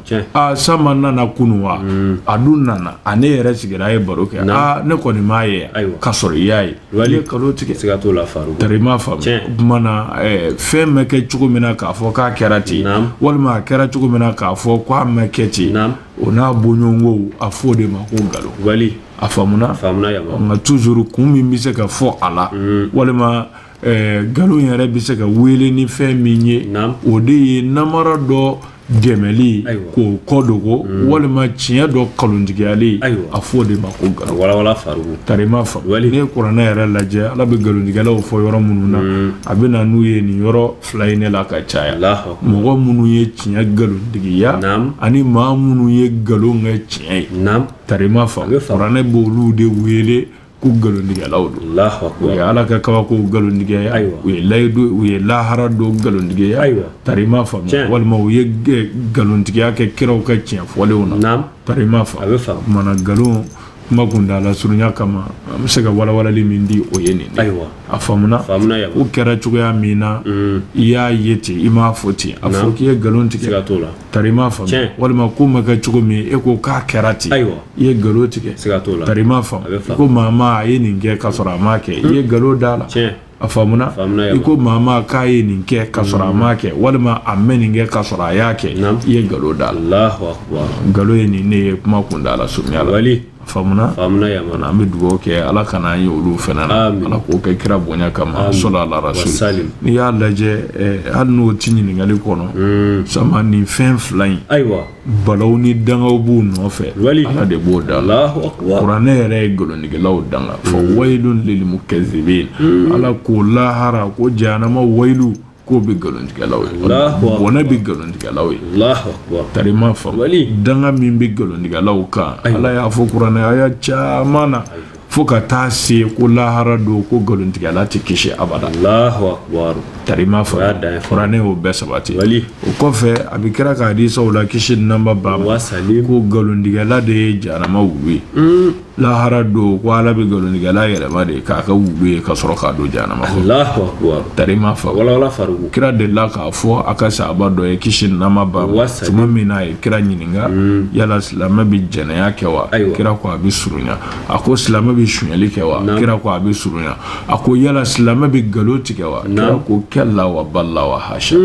Sanba nana kunu wa a dun nana a ne yɛrɛ sigira a ye baro kɛ ne kɔni m'a ye ka sɔrɔ i y'a ye i ye kalo tigɛ tarima faamu mana fɛn bɛ kɛ cogo min na k'a fɔ k'a kɛra ten walima a kɛra cogo min na k'a fɔ k'a ma kɛ ten o n'a bɔɲɔgɔnko a fɔ de ma ko galo a faamuna nka toujours kun min bɛ se ka fɔ a la walima galo yɛrɛ bɛ se ka wele ni fɛn min ye o de ye namara dɔ dɛmɛli k'o kɔdogo walima tiɲɛ dɔ kalontigiyali a fɔ de ma ko galo tarima faamu ne ye kuranɛ yɛrɛ lajɛ Ala bɛ galontigɛlaw fɔ yɔrɔ minnu na a bɛ na n'u ye nin yɔrɔ fila in ne la ka caya mɔgɔ minnu ye tiɲɛ galontigiya ani maa minnu ye galon kɛ tiɲɛ ye tarima faamu kuranɛ b'olu de wele ko galontigɛlaw don u ye Ala ka kabako galontigiya u ye layidu u ye lahara do galontigiya tarima faamu walima u ye galontigiya kɛ kiraw ka tiɲɛ fɔlenw na tarima faamu mana galon kuma kundala surunya kama an bɛ se ka walawalali min di o ye nin a faamuna o kɛra cogoya min na i y'a ye ten i m'a fɔ ten a fɔ k'i ye galon tigɛ tarima faamu walima ko ma kɛ cogo min e ko k'a kɛra ten i ye galon tigɛ tarima faamu i ko maa a ye nin kɛ ka sɔrɔ a m'a kɛ i ye galon d'a la a faamuna i ko maa k'a ye nin kɛ ka sɔrɔ a m'a kɛ walima a mɛ nin kɛ ka sɔrɔ a y'a kɛ i ye galon d'a la galon ye nin ne ye kuma kundala surunya la faamuna ya mana an bɛ dugawu kɛ Ala kana an ye olu fana na Ala k'o kɛ kira bonya kama sallallahu alaihi wasallam n'i y'a lajɛ hali n'o ti ɲininkali kɔnɔ sama nin fɛn fila in balaw ni dangaw b'u nɔfɛ Ala de b'o da la kuranɛ yɛrɛ ye galontigɛlaw danga fɔ wailun lil mukazzibin Ala ko lahara ko jahanama wailu ko bɛ galontigɛlaw ye bɔnɛ bɛ galontigɛlaw ye tarima faamu danga min bɛ galontigɛlaw kan Ala y'a fɔ kuranɛ aya caman na fo ka taa se ko lahara do ko galontigɛla tɛ kisi abada tarima faamu kuranɛ y'o bɛɛ sabati o kɔfɛ a bɛ kɛra k'a di saw la kisi namba ba ma ko galontigɛla de ye jahanama wulu ye lahara do ko Ala bɛ galontigɛla yɛlɛma de k'a ka wulu ye ka sɔrɔ k'a don jahanama tarima faamu kira delila k'a fɔ a ka sahaba dɔ ye kisi namba ba ma tuma min na a ye kira ɲininka yala silamɛ bɛ jɛnɛya kɛ wa kira ko a bɛ surunya a ko silamɛ bɛ sunyali kɛ wa kira ko a bɛ surunya a ko yala silamɛ bɛ galo tigɛ wa kira ko kɛla wa bala wa hasha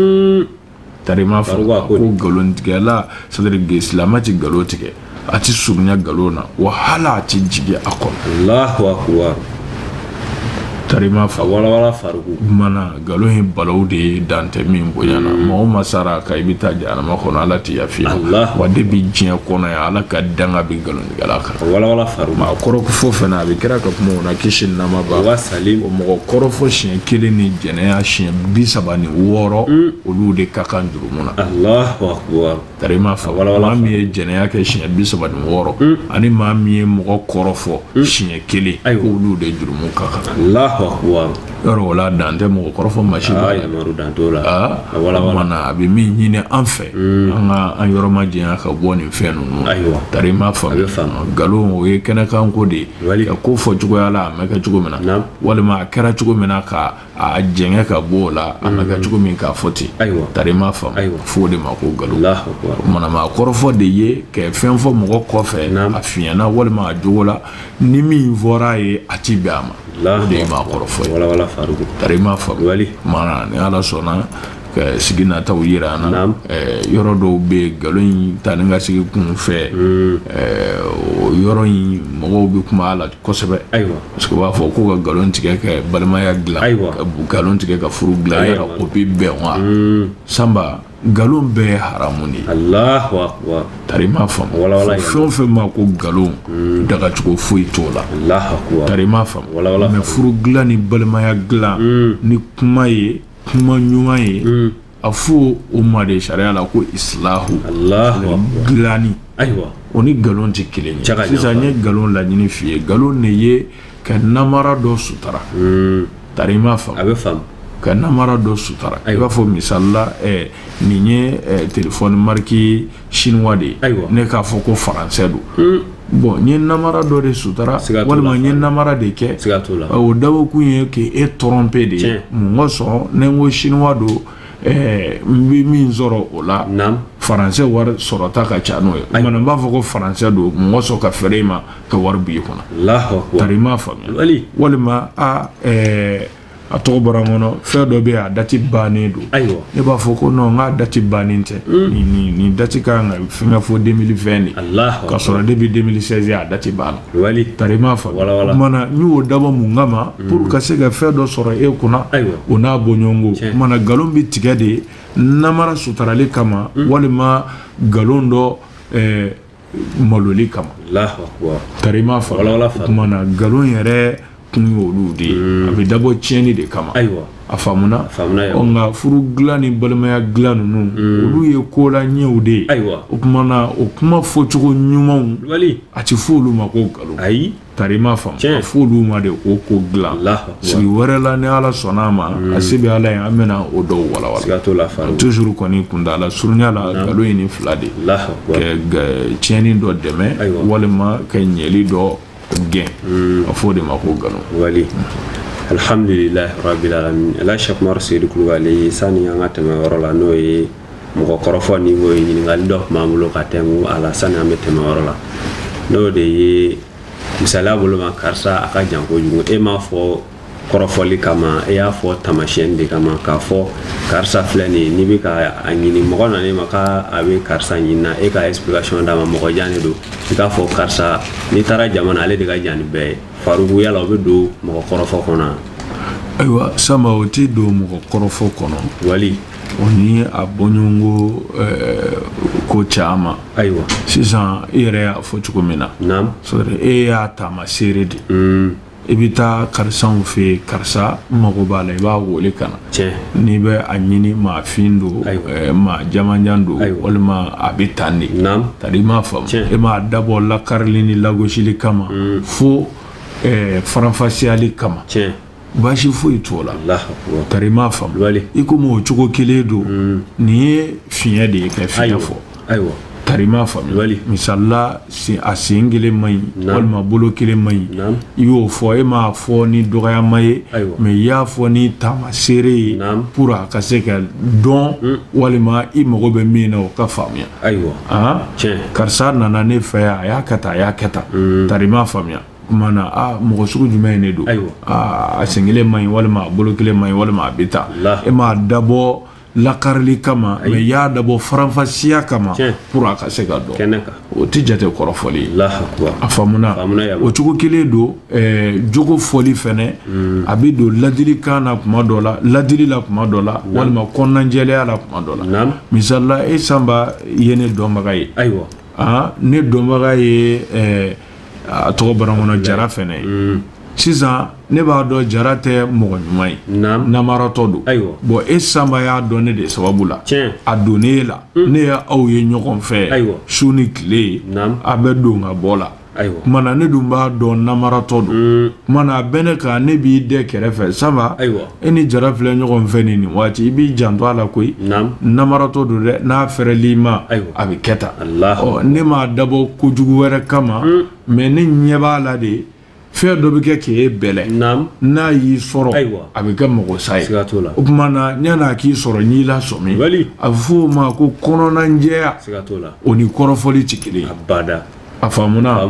tarima faamu ko galontigɛla c'est-à-dire silamɛ tɛ galo tigɛ a tɛ surunya galo na wa hali a tɛ jigi a kɔnɔ tarima faamu mana galo in balaw de ye dantɛ min bonyana mɔgɔ ma sara ka i bɛ taa jahanama kɔnɔ Ala tɛ yafi wa de bi diɲɛ kɔnɔ yan Ala ka danga bɛ galontigɛla kan maa kɔrɔfɔ fana a bɛ kɛra ka kuma o na kisi nama ba o mɔgɔ kɔrɔfɔ siɲɛ kelen ni jɛnɛya siɲɛ 36 olu de ka kan jurumu na tarima faamu maa min ye jɛnɛya kɛ siɲɛ 36 ani maa min ye mɔgɔ kɔrɔfɔ siɲɛ kelen olu de jurumu ka kan yɔrɔ o la dan tɛ mɔgɔ kɔrɔfɔ masi la mana a bɛ min ɲini an fɛ an ka an yɔrɔ ma janya ka bɔ nin fɛn ninnu tarima faamu galon o ye kɛnɛkanko de ye ka ko fɔ cogoya la a ma kɛ cogo min na walima a kɛra cogo min na ka a jɛngɛ ka bɔ o la a ma kɛ cogo min k'a fɔ ten tarima faamu f'o de ma ko galon mana maa kɔrɔfɔ de ye ka fɛn fɔ mɔgɔ kɔfɛ a fiɲɛna walima a jogo la ni min fɔra a ye a ti bɛn a ma o de ye maa kɔrɔfɔ ye tarima faamu mana ni Ala sɔnna ka sigi nataw yira an na yɔrɔ dɔw bɛ yen galon in ta ni ka sigi kun fɛ o yɔrɔ in mɔgɔw bɛ kuma a la kosɛbɛ parce que u b'a fɔ ko ka galon tigɛ ka balimaya dilan ka galon tigɛ ka furu dilan yala o bɛ bɛn wa Sanba galon bɛɛ haramuni Allahu akbar tarima fam fɛn fɛn ma ko galon daga cogo foyi t'o la Allahu akbar tarima fam mais furu gilan ni balimaya gilan ni kuma ye kuma ɲuman ye a fo o ma de sariya la ko islahu gilani ayiwa o ni galon tɛ kelen ye sisan n ye galon laɲini f'i ye galon ne ye ka namara dɔ sutara tarima fam a bɛ faamu ka namara dɔ sutara i b'a fɔ misalila nin ye telefɔni mariki chinois de ye ne k'a fɔ ko faransɛ don bon n ye namara dɔ de sutara walima n ye namara de kɛ o dabɔkun ye k'e tromper de ye mun ka sɔn ne ko chinois don n bɛ min sɔrɔ o la faransɛ wari sɔrɔta ka ca n'o ye o kumana n b'a fɔ ko faransɛ don mun ka sɔn ka fɛrɛ i ma ka wari b'i kunna tari m'a faamuya walima a tɔgɔ bɔra n kɔnɔ fɛn dɔ bɛ yen a dati bannen don ne b'a fɔ ko non n ka dati bannen tɛ nin dati kan ka fɛngɛ fɔ 2020 de ka sɔrɔ depuis 2016 a dati banna tari m'a faamuya o kumana n y'o dabɔ mun kama pour ka se ka fɛn dɔ sɔrɔ e kunna o n'a bɔɲɔgɔnko o kumana nkalon bɛ tigɛ de namara sutarali kama walima nkalon dɔ maloli kama tari m'a faamuya o kumana nkalon yɛrɛ kun y'olu de ye a bɛ dabɔ tiɲɛni de kama a faamuna nka furu dilan ni balimaya dilan ninnu olu ye kola ɲɛw de ye o kumana o kuma fɔcogo ɲumanw a ti fɔ olu ma ko nkalon tari m'a faamu a fɔ olu ma de ko ko dilan sigi wɛrɛ la ni ala sɔnna ma a se bɛ ala ye an bɛna o dɔw walawala toujours kɔni kuntala surunya la nkalon ye nin fila de ka tiɲɛni dɔ dɛmɛ walima ka ɲɛli dɔ gɛn a fɔ de ma ko nkalon wali alhamdulilahi rabbil alamin ala Cheikh Umaru Seydou Kulubali sani an ka tɛmɛ yɔrɔ la n'o ye mɔgɔ kɔrɔfɔ ni o ye ɲininkali dɔ tun b'an bolo ka tɛmɛ a la sani an bɛ tɛmɛ yɔrɔ la n'o de ye misaliya bolo ma karisa a ka jan kojugu e m'a fɔ kɔrɔfɔli kama e y'a fɔ tamasiyɛn de kama k'a fɔ karisa filɛ nin ye n'i bɛ ka a ɲini mɔgɔ nan'i ma k'a bɛ karisa ɲini na e ka explication d'a ma mɔgɔ jan de don i k'a fɔ karisa n'i taara jamana ale de ka jan ni bɛɛ ye farugu yala o bɛ don mɔgɔ kɔrɔfɔ kɔnɔ ayiwa sama o tɛ don mɔgɔ kɔrɔfɔ kɔnɔ wali o ni a bɔɲɔgɔnko ko caman ayiwa sisan i yɛrɛ y'a fɔ cogo min na sɔrɔ e y'a taamaseere de i bɛ taa karisaw fɛ yen karisa mago b'a la i b'a wele ka na n'i bɛ a ɲini maafin don maa jamanjan don walima a bɛ tan de tari i m'a faamu e m'a dabɔ lakarili ni lagosili kama fo faranfasiyali kama baasi foyi t'o la tari i m'a faamu i komi o cogo kelen don nin ye fiɲɛ de ye ka fiɲɛ fɔ tari m'a faamu misalila a sen kelen man ɲi walima bolo kelen man ɲi i y'o fɔ e m'a fɔ ni dɔgɔyama ye mais i y'a fɔ ni taamaseere ye pour a ka se ka dɔn walima i mago bɛ min na o ka faamuya karisa nana ne fɛ yan a y'a kɛ tan a y'a kɛ tan tari m'a faamuya kumana mɔgɔ sugu jumɛn ye ne don a sen kelen man ɲi walima a bolo kelen man ɲi walima a bɛ tan e m'a dabɔ lakarili kama mais y'a dabɔ faranfasiya kama pour a ka se ka dɔn o tɛ jate kɔrɔfɔli a faamuna o cogo kelen don jogo fɔli fɛnɛ a bɛ don ladilikan na kuma dɔ la ladili la kuma dɔ la walima kɔnɔnajɛlɛya la kuma dɔ la misalila e sanba ye ne dɔnbaga ye ne dɔnbaga ye a tɔgɔ bɔra n kɔnɔ jara fɛnɛ ye sisan ne b'a dɔn jara tɛ mɔgɔ ɲuman ye namaratɔ don bon e sanba y'a dɔn ne de sababu la a donnen la ne ye aw ye ɲɔgɔn fɛ su ni tile a bɛ don ka bɔ la kumana ne dun b'a dɔn namaratɔ don kumana a bɛ ne kan ne b'i dɛ kɛrɛfɛ sanba e ni jara filɛ ɲɔgɔn fɛ nin waati i b'i janto a la koyi namaratɔ don dɛ n'a fɛrɛl'i ma a bɛ kɛ tan ne m'a dabɔ kojugu wɛrɛ kama mais ne ɲɛ b'a la de fɛn dɔ bɛ kɛ k'e bɛlɛ n'a y'i sɔrɔ a bɛ kɛ mɔgɔ sa ye o tuma na yan'a k'i sɔrɔ n'i la sɔmi a bɛ fɔ o ma ko kɔnɔnajɛya o ni kɔrɔfɔli tɛ kelen ye a faamuna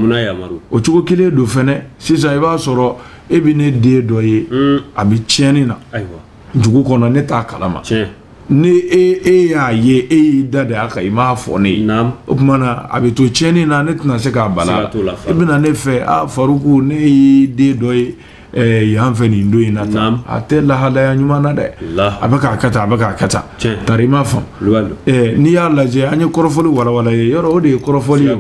o cogo kelen don fɛnɛ sisan i b'a sɔrɔ e bɛ ne den dɔ ye a bɛ tiɲɛni na dugu kɔnɔ ne t'a kalama ni e y'a ye e y'i da de a kan i m'a fɔ ne ye o tuma na a bɛ to tiɲɛni na ne tɛna se k'a bala e bɛna ne fɛ Faruku ne y'i den dɔ ye yan fɛ nin don in na tan a tɛ lahalaya ɲuman na dɛ a bɛ k'a kɛ tan a bɛ k'a kɛ tan tari i m'a faamu n'i y'a lajɛ an ye kɔrɔfɔli walawala ye yɔrɔ o de ye kɔrɔfɔli ye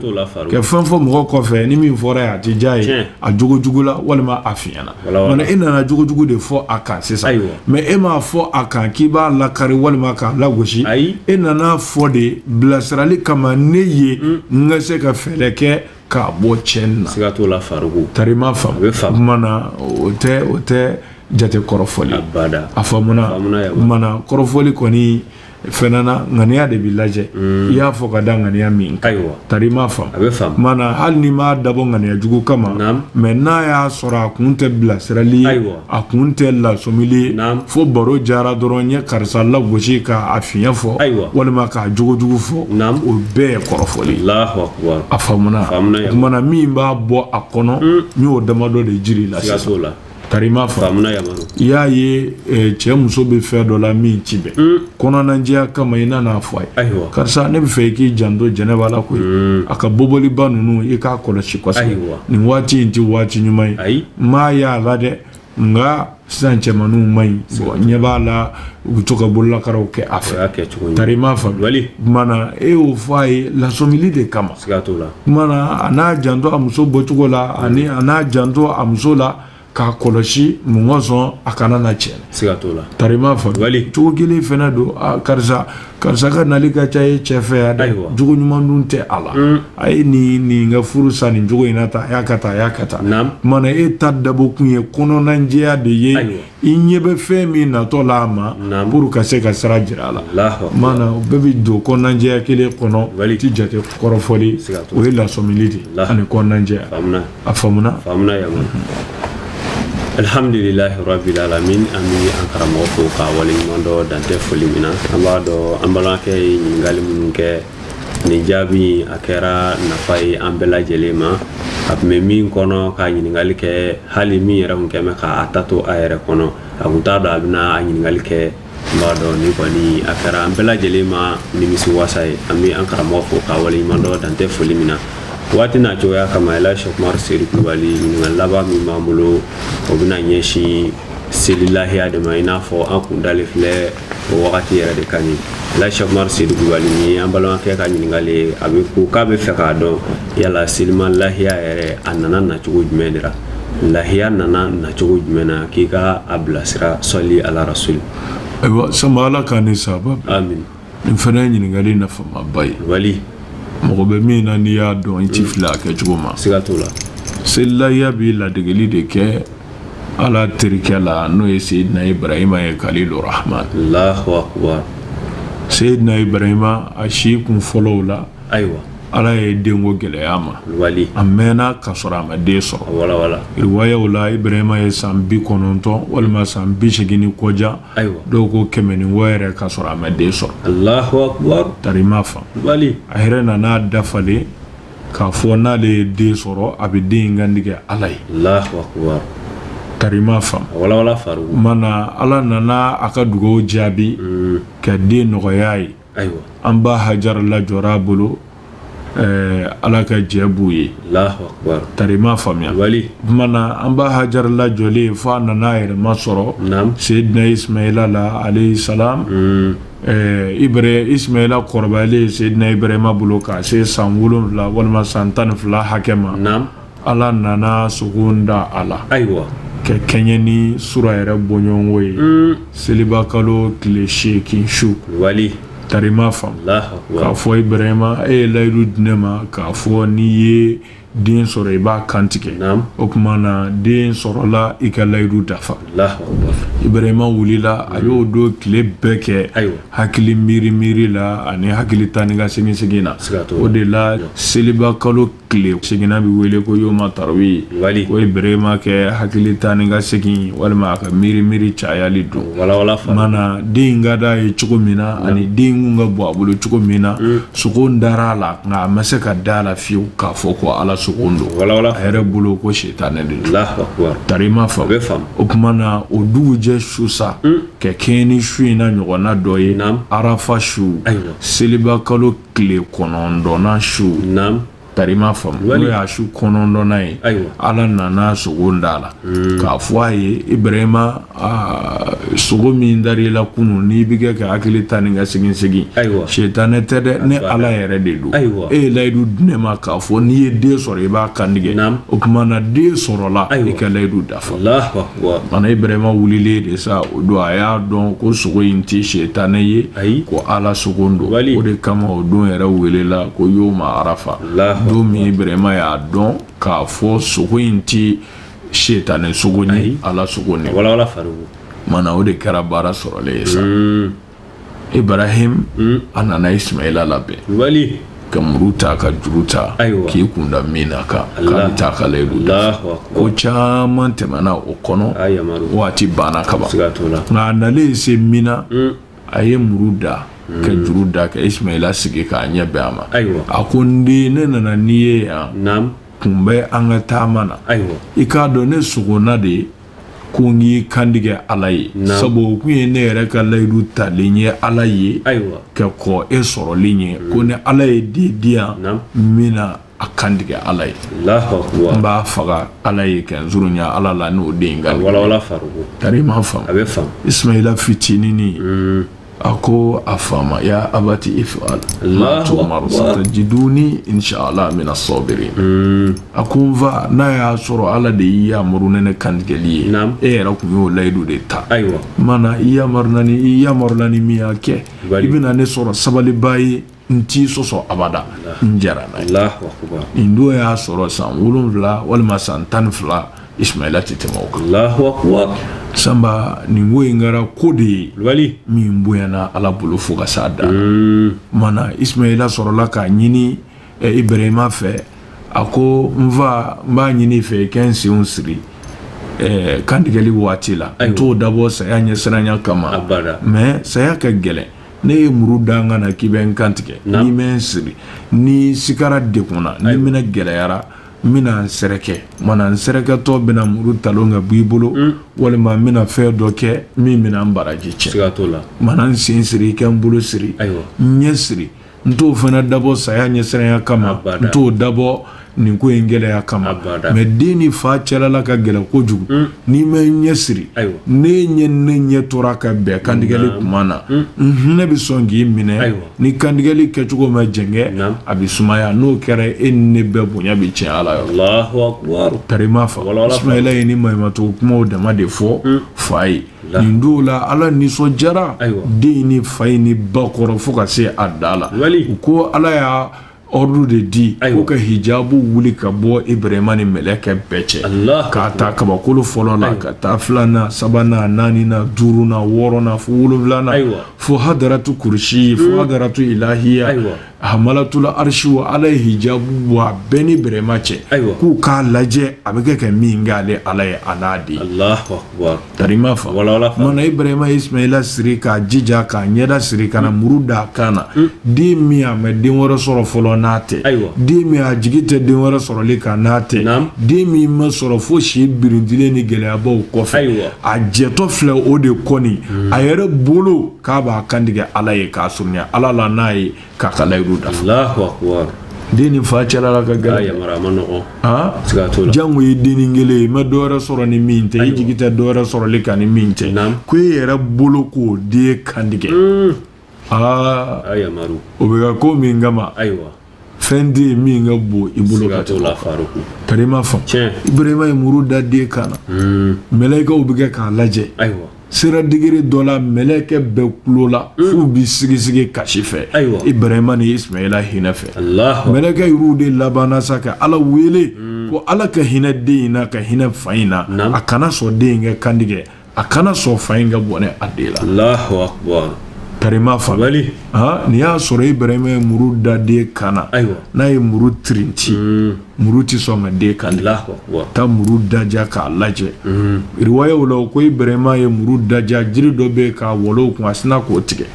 ka fɛn fɔ mɔgɔ kɔfɛ ni min fɔra ye a ti diya ye a jogojugu la walima a fiɲɛna mana e nana jogojugu de fɔ a kan sisan mais e m'a fɔ a kan k'i b'a lakari walima k'a lagosi e nana fɔ de bilasirali kama ne ye n ka se ka fɛɛrɛ kɛ k'a bɔ tiɲɛni na siga t'o la Faruku tari ma faamu mana o tɛ jate kɔrɔfɔli a faamuna mana kɔrɔfɔli kɔni fɛnɛna ŋaniya de bi lajɛ i y'a fɔ ka da ŋaniya min kan tari ma faamu mana hali ni m'a dabɔ ŋaniya jugu kama mais n'a y'a sɔrɔ a kun tɛ bilasirali a kun tɛ lasɔmili fo baro jara dɔrɔn n ye karisa lagosi k'a fiɲɛ fɔ walima k'a jogojugu fɔ o bɛɛ ye kɔrɔfɔli a faamuna o kumana min b'a bɔ a kɔnɔ n y'o damadɔ de jiri la sisan tari ma faamu i y'a ye cɛ muso bɛ fɛn dɔ la min ci bɛn kɔnɔnajɛya kama i nana fɔ a ye karisa ne bɛ fɛ i k'i janto jɛnɛba la koyi a ka bɔbɔliba ninnu i k'a kɔlɔsi kosɛbɛ nin waati in tɛ waati ɲuman ye m'a y'a la dɛ nka sisan cɛmanninw ma ɲi ɲɛ b'a la u bɛ to ka bololakaraw kɛ a fɛ tari ma faamu mana e y'o fɔ a ye lasɔmili de kama mana a n'a janto a muso bɔcogo la ani a n'a janto a muso la k'a kɔlɔsi mun ka sɔn a kana na tiɲɛ tari ma faamu cogo kelen fɛnɛ don karisa ka nali ka ca ye cɛ fɛ yan dɛ jogo ɲuman dun tɛ a la a ye nin ka furu sa nin jogo in na tan a y'a ka tan mana e ta dabɔ kun ye kɔnɔnajɛya de ye i ɲɛ bɛ fɛn min natɔ la a ma pour ka se ka sira jira a la mana o bɛɛ bɛ don kɔnɔnajɛya kelen kɔnɔ ti jate kɔrɔfɔli o ye lasɔmili de ani kɔnɔnajɛya a faamuna alhamdulillahi rabbil alamin ami an karamɔgɔ fo ka waleɲuman dɔ dantɛ foli min na an b'a dɔn an balimakɛ ye ɲininkali minnu kɛ nin jaabi a kɛra nafa ye an bɛɛ lajɛlen ma a tun bɛ min kɔnɔ ka ɲininkali kɛ hali min yɛrɛ kun kɛ mɛ k'a ta to a yɛrɛ kɔnɔ a kun t'a dɔn a bɛna a ɲininkali kɛ n b'a dɔn ni kɔni a kɛra an bɛɛ lajɛlen ma nimisi wasa ye an bɛ an karamɔgɔ fo ka waleɲuman dɔ dantɛ foli min na waati n'a cogoya kama Elhaji Seku Umaru Seydou Kulubali ɲininkali laban min b'an bolo o bɛna ɲɛsin seli lahiya de ma i n'a fɔ an kun dalen filɛ o wagati yɛrɛ de ka ɲi Elhaji Seku Umaru Seydou Kulubali ni an balimakɛ ka ɲininkali ye a bɛ ko k'a bɛ fɛ k'a dɔn yala selima lahiya yɛrɛ a nana nacogo jumɛn de la lahiya nana nacogo jumɛn na k'i ka a bilasira sɔli ala rasuli ayiwa sama ala k'a ni sababa amin nin fana ye ɲininkali nafamaba ye mɔgɔ bɛ min na n'i y'a dɔn i ti fili a kɛcogo ma siga t'o la selilahiya bɛ ladegeli de kɛ ala terikɛ la n'o ye Seyidina Ibrahima ye Khalilur Rahman Allahu akbar Seyidina Ibrahima a si kun fɔlɔw la ayiwa ala ye denko gɛlɛya ma a mɛnna ka sɔrɔ a ma den sɔrɔ riwayaw la Ibrahima ye san 90 walima san 80 ni kɔja dɔw ko 100 yɛrɛ ka sɔrɔ a ma den sɔrɔ Allahu akbar tari ma fa a yɛrɛ nana dafalen k'a fɔ n'ale ye den sɔrɔ a bɛ den in kantigɛ ala ye Allahu akbar tari ma fa mana ala nana a ka dugawu jaabi ka den nɔgɔya ye an ba Hajar lajɔra a bolo ala ka jɛ b'u ye tari ma faamuya mana an ba Hajar lajɔlen fo a nana a yɛrɛma sɔrɔ Seyidina Ismaila la alayhi salam Ismaila kɔrɔbayalen Seyidina Ibrahima bolo ka se san 7 walima san 12 hakɛ ma ala nana sogo da a la ka kɛɲɛ ni sura yɛrɛ bɔɲɔgɔnko ye seliba kalo tile 8 su tari ma faamu k'a fɔ Ibrahima e ye layidu di ne ma k'a fɔ n'i ye den sɔrɔ i b'a kantigɛ o tuma na den sɔrɔla i ka layidu dafa Ibrahima wulila a y'o don tile bɛɛ kɛ hakili miiri la ani hakili taa ni ka segin na o de la seliba kalo tile 8 bɛ wele ko yoma tarwi ko Ibrahima kɛ hakili taa ni ka segin walima a ka miiri cayali don mana den ka da ye cogo min na ani den ka bɔ a bolo cogo min na sogo dara a la nka a ma se ka da la fiyewu k'a fɔ ko ala sogo don a yɛrɛ bolo ko setanɛ de don tari ma faamu o tuma na o dugujɛ su sa ka kɛɲɛ ni su in na ɲɔgɔnna dɔ ye arafa su seliba kalo tile 9 su tarima fam no ya shu konondo nai ala nana sugundala ka fwaye Ibrahima sugo min dari la kunu ni biga ka akili taninga sigin shetane tede ne ala yere de du laydu ne ma ka fo ni de soro ba kandige o kuma na de soro la e ka laydu dafa Allahu akbar mana Ibrahima wulile de sa o do aya don ko sugo inti shetane ye ko ala sugondo o de kama o don yere welela ko yoma arafa do mi Ibrahima ya don ka fo sugo inti shetane sugoni ala sugoni wala faru mana o de kara bara soro le sa Ibrahim anana Ismaila labe wali kamuruta ka juruta ki kunda mina ka ta ka ledu ko chaman temana okono wati bana kaba na nale se mina aye muruda ka juruda ka Ismaila sige ka anya bama akonde ne nana niye ya kumbe anga tamana ikado ne sugona de kungi kandige alaye sabo kuye ne yere ka laydu talinye alaye ka ko e soro linye ko ne alaye dia mina akandige alaye Allahu akbar ba faga alaye kan zurunya alala no dinga wala faru tarima fam abe fam Ismaila fitinini ako afama ya abati ifal ma tumar satajiduni inshallah min as-sabirin akunva na ya soro ala de ya murunene kandgeli era kunyo laydu de ta mana iya marnani mi yake ibina ne soro sabali bayi nti soso abada njarana Allahu akbar indo ya soro san wulumla wal masan tanfla Ismaila titemok Allahu akbar samba ni ngara kodi wali min boyana ala bulu fuga sada mana Ismaila sorola ka nyini Ibrahima fe ako mba nyini fe kensi unsri kandigeli watila to dabo sayanya sranya kama me sayaka gele ne muruda ngana kiben kantike ni mensri ni sikara dekuna ni mina gele yara mina sereke mana sereke to bina muru talonga bibulu wala ma mina fe doke mi mina mbaraji che mana sinsiri kan bulu siri nyesiri nto fana dabo saya nyesira ya kama nto dabo ni ko engele ya kama me dini fa chelala ka gele ko jugu ni me nyesiri ne nye toraka be kandigeli kumana ne bisongi mine ni kandigeli kechugo ma jenge abisumaya no kere enne be bunya bi che ala Allahu akbar tarima fa Ismaila ni ma to kuma da ma de fo fai ndula ala ni so jara dini fai ni bakoro fuka se adala ko ala ya ordu de di ko ka hijabu wuli ka bo Ibrahima ni meleke beche ka ta ka bakulu folo la ka ta flana sabana nani na duruna worona fulu flana fu hadaratu kurshi fu hadaratu ilahiya hamalatul arshi wa alai hijabu wa beni Ibrahima che ku ka laje abege ka mingale alai anadi Allahu akbar tarima fa mana Ibrahima Ismaila sirika jija ka nyeda sirika na muruda kana di mi amedin woro soro folo nate di mi ajigite din woro soro lika nate di mi ma soro fo shi birindile ni gele abo kofe ajeto fle ode koni ayere bulu ka ba kandige alai ka surnya alala nai ka kalairu da Allahu akbar dini fa chala ka gala ya maramano sigatola jangu dini ngele ma dora soro ni minte jigita dora soro lika ni minte ko yere bulu ko de kandige aya maru obega ko mingama fendi minga bo ibulo katola faruku tarima fa Ibrahima muruda de kana malaika obega ka laje sira digiri dola meleke be kulola fu bi sigi kashife Ibrahima ni Ismaila hinafe meleke yurude labana saka ala wele ko ala ka hina deina ka hina faina akana so deinga kandige akana so fainga bone adela Allahu akbar tarima fa ni ya soro Ibrahima muruda de kana na yi muru trinti muruti songa de kana ta muruda ja ka laje riwaya wala ko Ibrahima ye muruda ja jiri do be ka wolo ko asna ko tige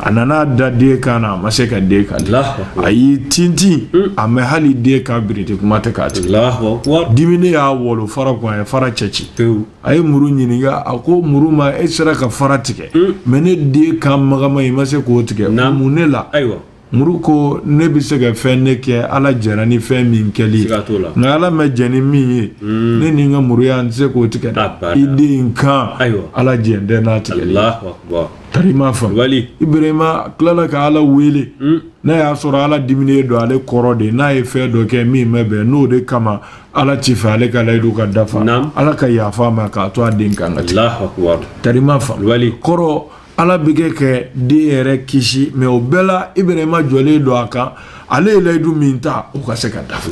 anana da de kana maseka de kana ayi tinti ame hali de ka birite kuma ta ka dimine ya wolo fara ko ya fara ceci ayi muru nyiniga ako muru ma esra ka fara tige mene de ka magama imase ko tige munela muru ko ne bɛ se ka fɛn ne kɛ ala jɛra ni fɛn min kɛli nka ala ma jɛ ni min ye ne ni n ka muruya n tɛ se k'o tigɛ dɛ i den kan ala jɛn tɛ n'a tigɛli tari ma faamu Ibrahima tilala ka ala wele n'a y'a sɔrɔ ala diminen don ale kɔrɔ de n'a ye fɛn dɔ kɛ min ma bɛn n'o de kama ala ti fɛ ale ka layidu ka dafa ala ka yafa ma k'a to a den kan ka tigɛ tari ma faamu kɔrɔ ala bɛ kɛ den yɛrɛ kisi mais o bɛɛ la Ibrahima jɔlen don a kan ale ye layidu min ta o ka se ka dafa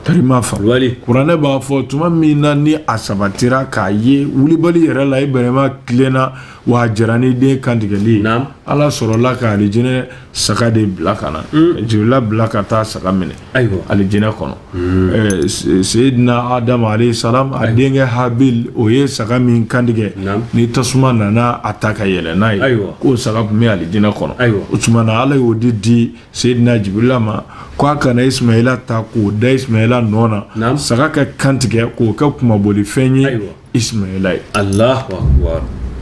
tari ma faamu kuranɛ b'a fɔ tuma min na ni a sabatira k'a ye wulibali yɛrɛ la Ibrahima tilenna wa a jɛra ni den kantigɛli ye ala sɔrɔla ka alijinɛ saga de bila ka na Jibrila bila ka taa saga minɛ alijinɛ kɔnɔ Seyidina Adamu alayhi salam a denkɛ Habil o ye saga min kantigɛ ni tasuma nana a ta ka yɛlɛ n'a ye k'o saga tun bɛ alijinɛ kɔnɔ o tuma na ala y'o di Seyidina Jibrila ma k'a kana Ismaila ta k'o da Ismaila nɔ na saga ka kantigɛ k'o kɛ kumabolifɛn ye Ismaila ye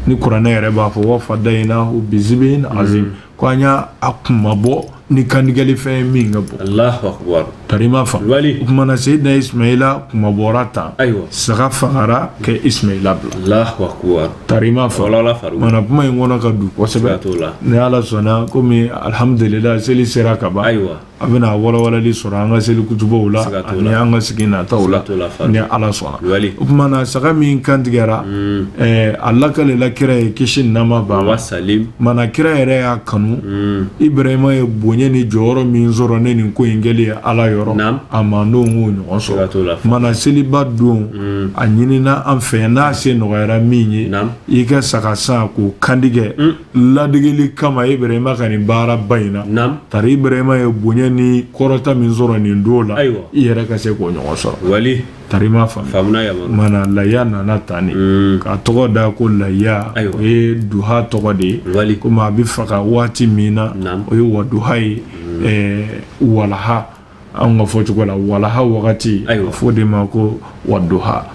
ni kuranɛ yɛrɛ b'a fɔ wa fadaynahu bizibin azim ko an y'a kumabɔ ni kandigɛli fɛn min ka bon tari ma fa o kumana Seyidina Ismaila kumabɔra tan saga fagara kɛ Ismaila bila tari ma fa mana kuma in kɔnɔ ka du kosɛbɛ ni ala sɔnna komi alhamdulillah seli sera ka ban a bɛna walawalali sɔrɔ an ka seli kutubaw la ani an ka sigi nataw la ni ala sɔnna o kumana saga min kantigɛra a lakalela kira ye kisi nama ba mana kira yɛrɛ y'a kanu Ibrahima ye bonya ni jɔyɔrɔ min sɔrɔ ne nin ko in kɛli ye ala yɔrɔ a ma n'o k'o ɲɔgɔn sɔrɔ mana seliba don a ɲinina an fɛ n'a se nɔgɔyara min ye i ka saga san k'o kantigɛ ladegeli kama Ibrahima ka nin baara ba in na tari Ibrahima ye bonya ni kɔrɔta min sɔrɔ nin don la i yɛrɛ ka se k'o ɲɔgɔn sɔrɔ tari ma faamu mana laya nana tan ne k'a tɔgɔ da ko laya o ye duha tɔgɔ de ye komi a bɛ faga waati min na o ye waduha ye walaha an ka fɔ cogo la walaha wagati a fɔ de ma ko waduha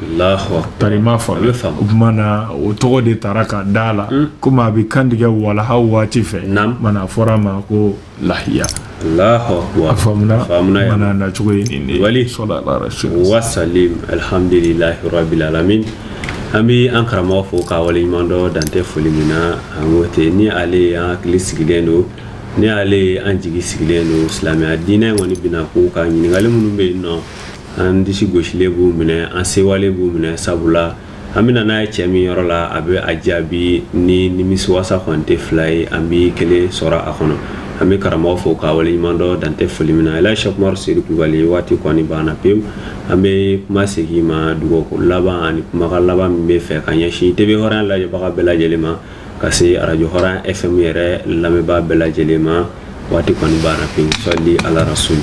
tari ma faamu o kumana o tɔgɔ de taara ka da la komi a bɛ kantigɛ walaha waati fɛ mana fɔra ma ko lahiya a faamuna mana na cogo ye nin de ye wasalim alhamdulillahi rabbil alamin an bɛ an karamɔgɔ fo k'a waleɲuman dɔ dantɛ foli min na an ko ten ni ale an hakili sigilen don ni ale an jigi sigilen don silamɛya diinɛ kɔni bɛna ko ka ɲininkali minnu bɛ yen nɔ an disi gosilen b'u minɛ an sewale b'u minɛ sabula an bɛna n'a ye cɛ min yɔrɔ la a bɛ a jaabi ni nimisiwasa kɔni tɛ fila ye an bɛ kelen sɔrɔ a kɔnɔ an bɛ karamɔgɔ fo k'a waleɲuman dɔ dantɛ foli min na Elhaji Seku Umaru Seydou Kulibali waati kɔni banna pewu an bɛ kuma segin ma dugawuko laban ani kumakan laban min bɛ fɛ ka ɲɛsin TV Hɔrɔnya lajɛbaga bɛɛ lajɛlen ma ka se Radio Hɔrɔnya FM yɛrɛ lamɛnbaga bɛɛ lajɛlen ma waati kɔni banna pewu sɔli ala rasul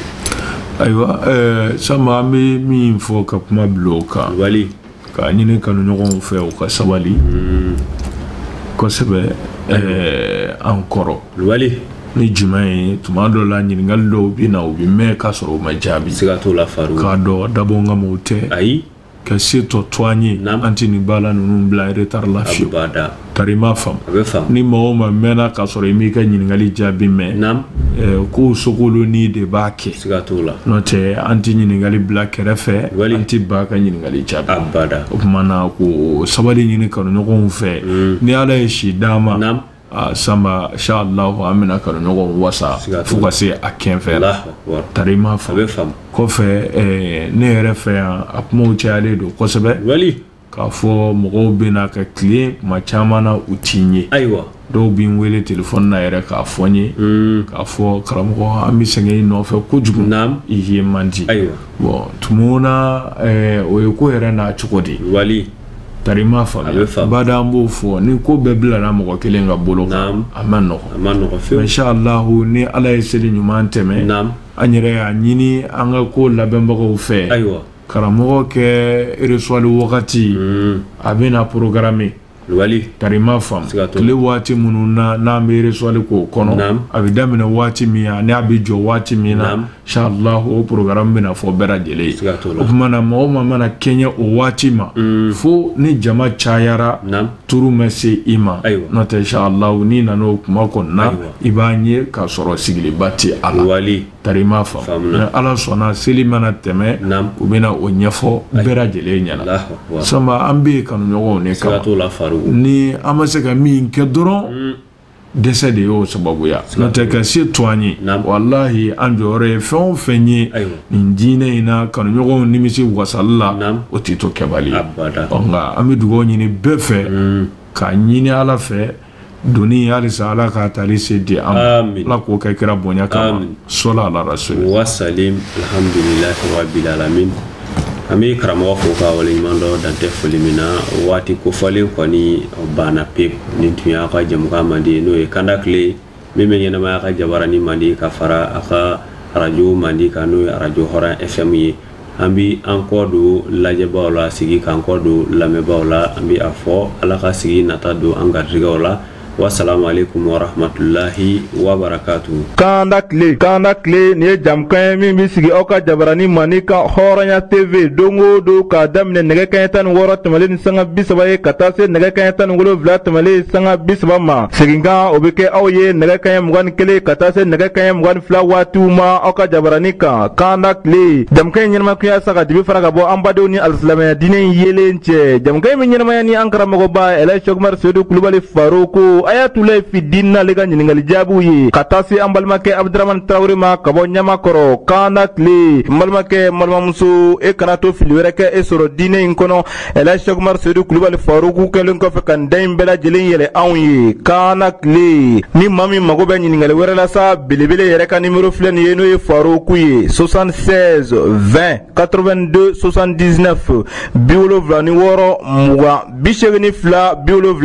ayiwa sama an bɛ min fɔ ka kuma bila o kan ka ɲini kanuɲɔgɔnw fɛ u ka sabali kosɛbɛ an kɔrɔ ni jumɛn ye tuma dɔ la ɲininkali dɔw bɛ na u bɛ mɛn k'a sɔrɔ u ma jaabi k'a dɔn dabɔ n ka mɔw tɛ ka se tɔ to an ye an tɛ nin baara ninnu bila retard la fiyewu tari ma faamu ni mɔgɔ o maa mɛnna k'a sɔrɔ i m'i ka ɲininkali jaabi mɛn ko sogoloni de b'a kɛ n'o tɛ an tɛ ɲininkali bila kɛrɛfɛ an tɛ ba ka ɲininkali jaabi o tuma na ko sabali ɲini kanuɲɔgɔnw fɛ ni ala ye si d'an ma samba inshallah an bɛna kanuɲɔgɔnw wasa fo ka se a kɛnfɛ la tari ma faamu kɔfɛ ne yɛrɛ fɛ yan a kumaw cayalen don kosɛbɛ k'a fɔ mɔgɔw bɛna ka tilen kuma caman na u t'i ɲɛ dɔw b'i wele telefɔni na yɛrɛ k'a fɔ n ye k'a fɔ karamɔgɔ an bɛ sɛgɛn i nɔfɛ kojugu i ye man di bon tuma na o ye ko yɛrɛ n'a cogo de ye tari ma faamu bada an b'o fɔ ni ko bɛɛ bilala mɔgɔ kelen ka bolo kan a ma nɔgɔ inshallah ni ala ye seli ɲuman tɛmɛ an yɛrɛ y'a ɲini an ka ko labɛnbagaw fɛ karamɔgɔ kɛ reçoit wagati a bɛna programme tarima fam tile waati minnu n'an bɛ resuwali k'o kɔnɔ a bɛ daminɛ waati min ani a bɛ jɔ waati min na inshallah o programme bɛna fɔ bɛɛ lajɛlen ye o tuma na mɔgɔ ma mana kɛɲɛ o waati ma fo ni jama cayara turu ma se i ma n'o tɛ inshallah n'i nana o kuma kɔnɔna i b'a ye k'a sɔrɔ sigiliba tɛ a la tarima fam ala sɔnna seli mana tɛmɛ u bɛna o ɲɛfɔ bɛɛ lajɛlen ɲɛna samba an bɛ kanuɲɔgɔnw ne kama ni an ma se ka min kɛ dɔrɔn dɛsɛ de y'o sababuya n'o tɛ ka se to an ye walahi an jɔyɔrɔ ye fɛn o fɛn ye nin diinɛ in na kanuɲɔgɔnw nimisi wasali la o tɛ to kɛbali nka an bɛ dugawu ɲini bɛɛ fɛ k'a ɲini ala fɛ doni halisa ala ka taali se di an ma ala k'o kɛ kira bonya kama sola ala rasul wa salim alhamdulillahi rabbil alamin ami karamɔgɔ fo ka waleɲuman dɔ dantɛ foli min na waati kofɔlen kɔni banna pewu nin tun y'a ka jamukan man di n'o ye kanda tile min bɛ ɲɛnamaya ka jabaranin man di ka fara a ka arajo man di kan n'o ye arajo hɔrɔn fm ye an bi an kɔ don lajɛbaw la sigi k'an kɔ don lamɛnbaw la an bi a fɔ ala ka sigi nata don an garijɛgɛw la wassalamu alaikum warahmatullahi wabarakatuh. Kanda kile ni ye jamukan ye min bi sigi aw ka jabarani mani ka hɔrɔnya TV dongo do ka daminɛ nɛgɛ kanɲɛ 16 tɛmɛlen ni sanga 30 ye ka taa se nɛgɛ kanɲɛ 17 tɛmɛlen sanga 30 ma seginkan o bɛ kɛ aw ye nɛgɛ kanɲɛ 21 ka taa se nɛgɛ kanɲɛ 22 waatiw ma aw ka jabarani kan kanda kile jamukan in ɲɛnamakunya sa ka dibi fara ka bɔ an badenw ni alisilamɛya diinɛ yelen cɛ jamukan in bɛ ɲɛnamaya ni an karamɔgɔba Elhaji Seku Umaru Seydou Kulubali Faruku ayatullah fi dinna le ka ɲiningali jaabiw ye ka taa se an balimakɛ Abdramane Traoré ma ka bɔ Ɲamakɔrɔ kanda tile n balimakɛ n balimamuso e kana to fili wɛrɛ kɛ e sɔrɔ diinɛ in kɔnɔ Elhaji Seku Umaru Seydou Kulubali Faruku kɛlen kɔfɛ ka nin da in bɛɛ lajɛlen yɛlɛ anw ye kanda tile ni maa min mago bɛ ɲiningali wɛrɛ la sa belebele yɛrɛ ka nimero filɛ nin ye n'o ye Faruku ye 76 20 82 79 76 20 82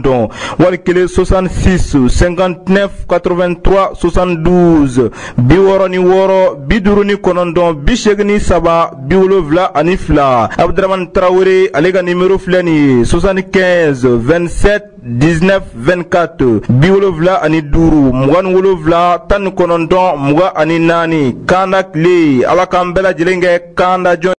79 wali kele 66 59 83 72 biwɔrɔ ni wɔɔrɔ biduru ni kɔnɔntɔn bisegin saba biwolonwula ani fila Abdramane Traoré ale ka nimero filɛ nin ye 75 27 19 24 biwolonwula ani duuru 27 19 20 ani naani kanda tile ala k'an bɛɛ lajɛlen kɛ kanda jɔn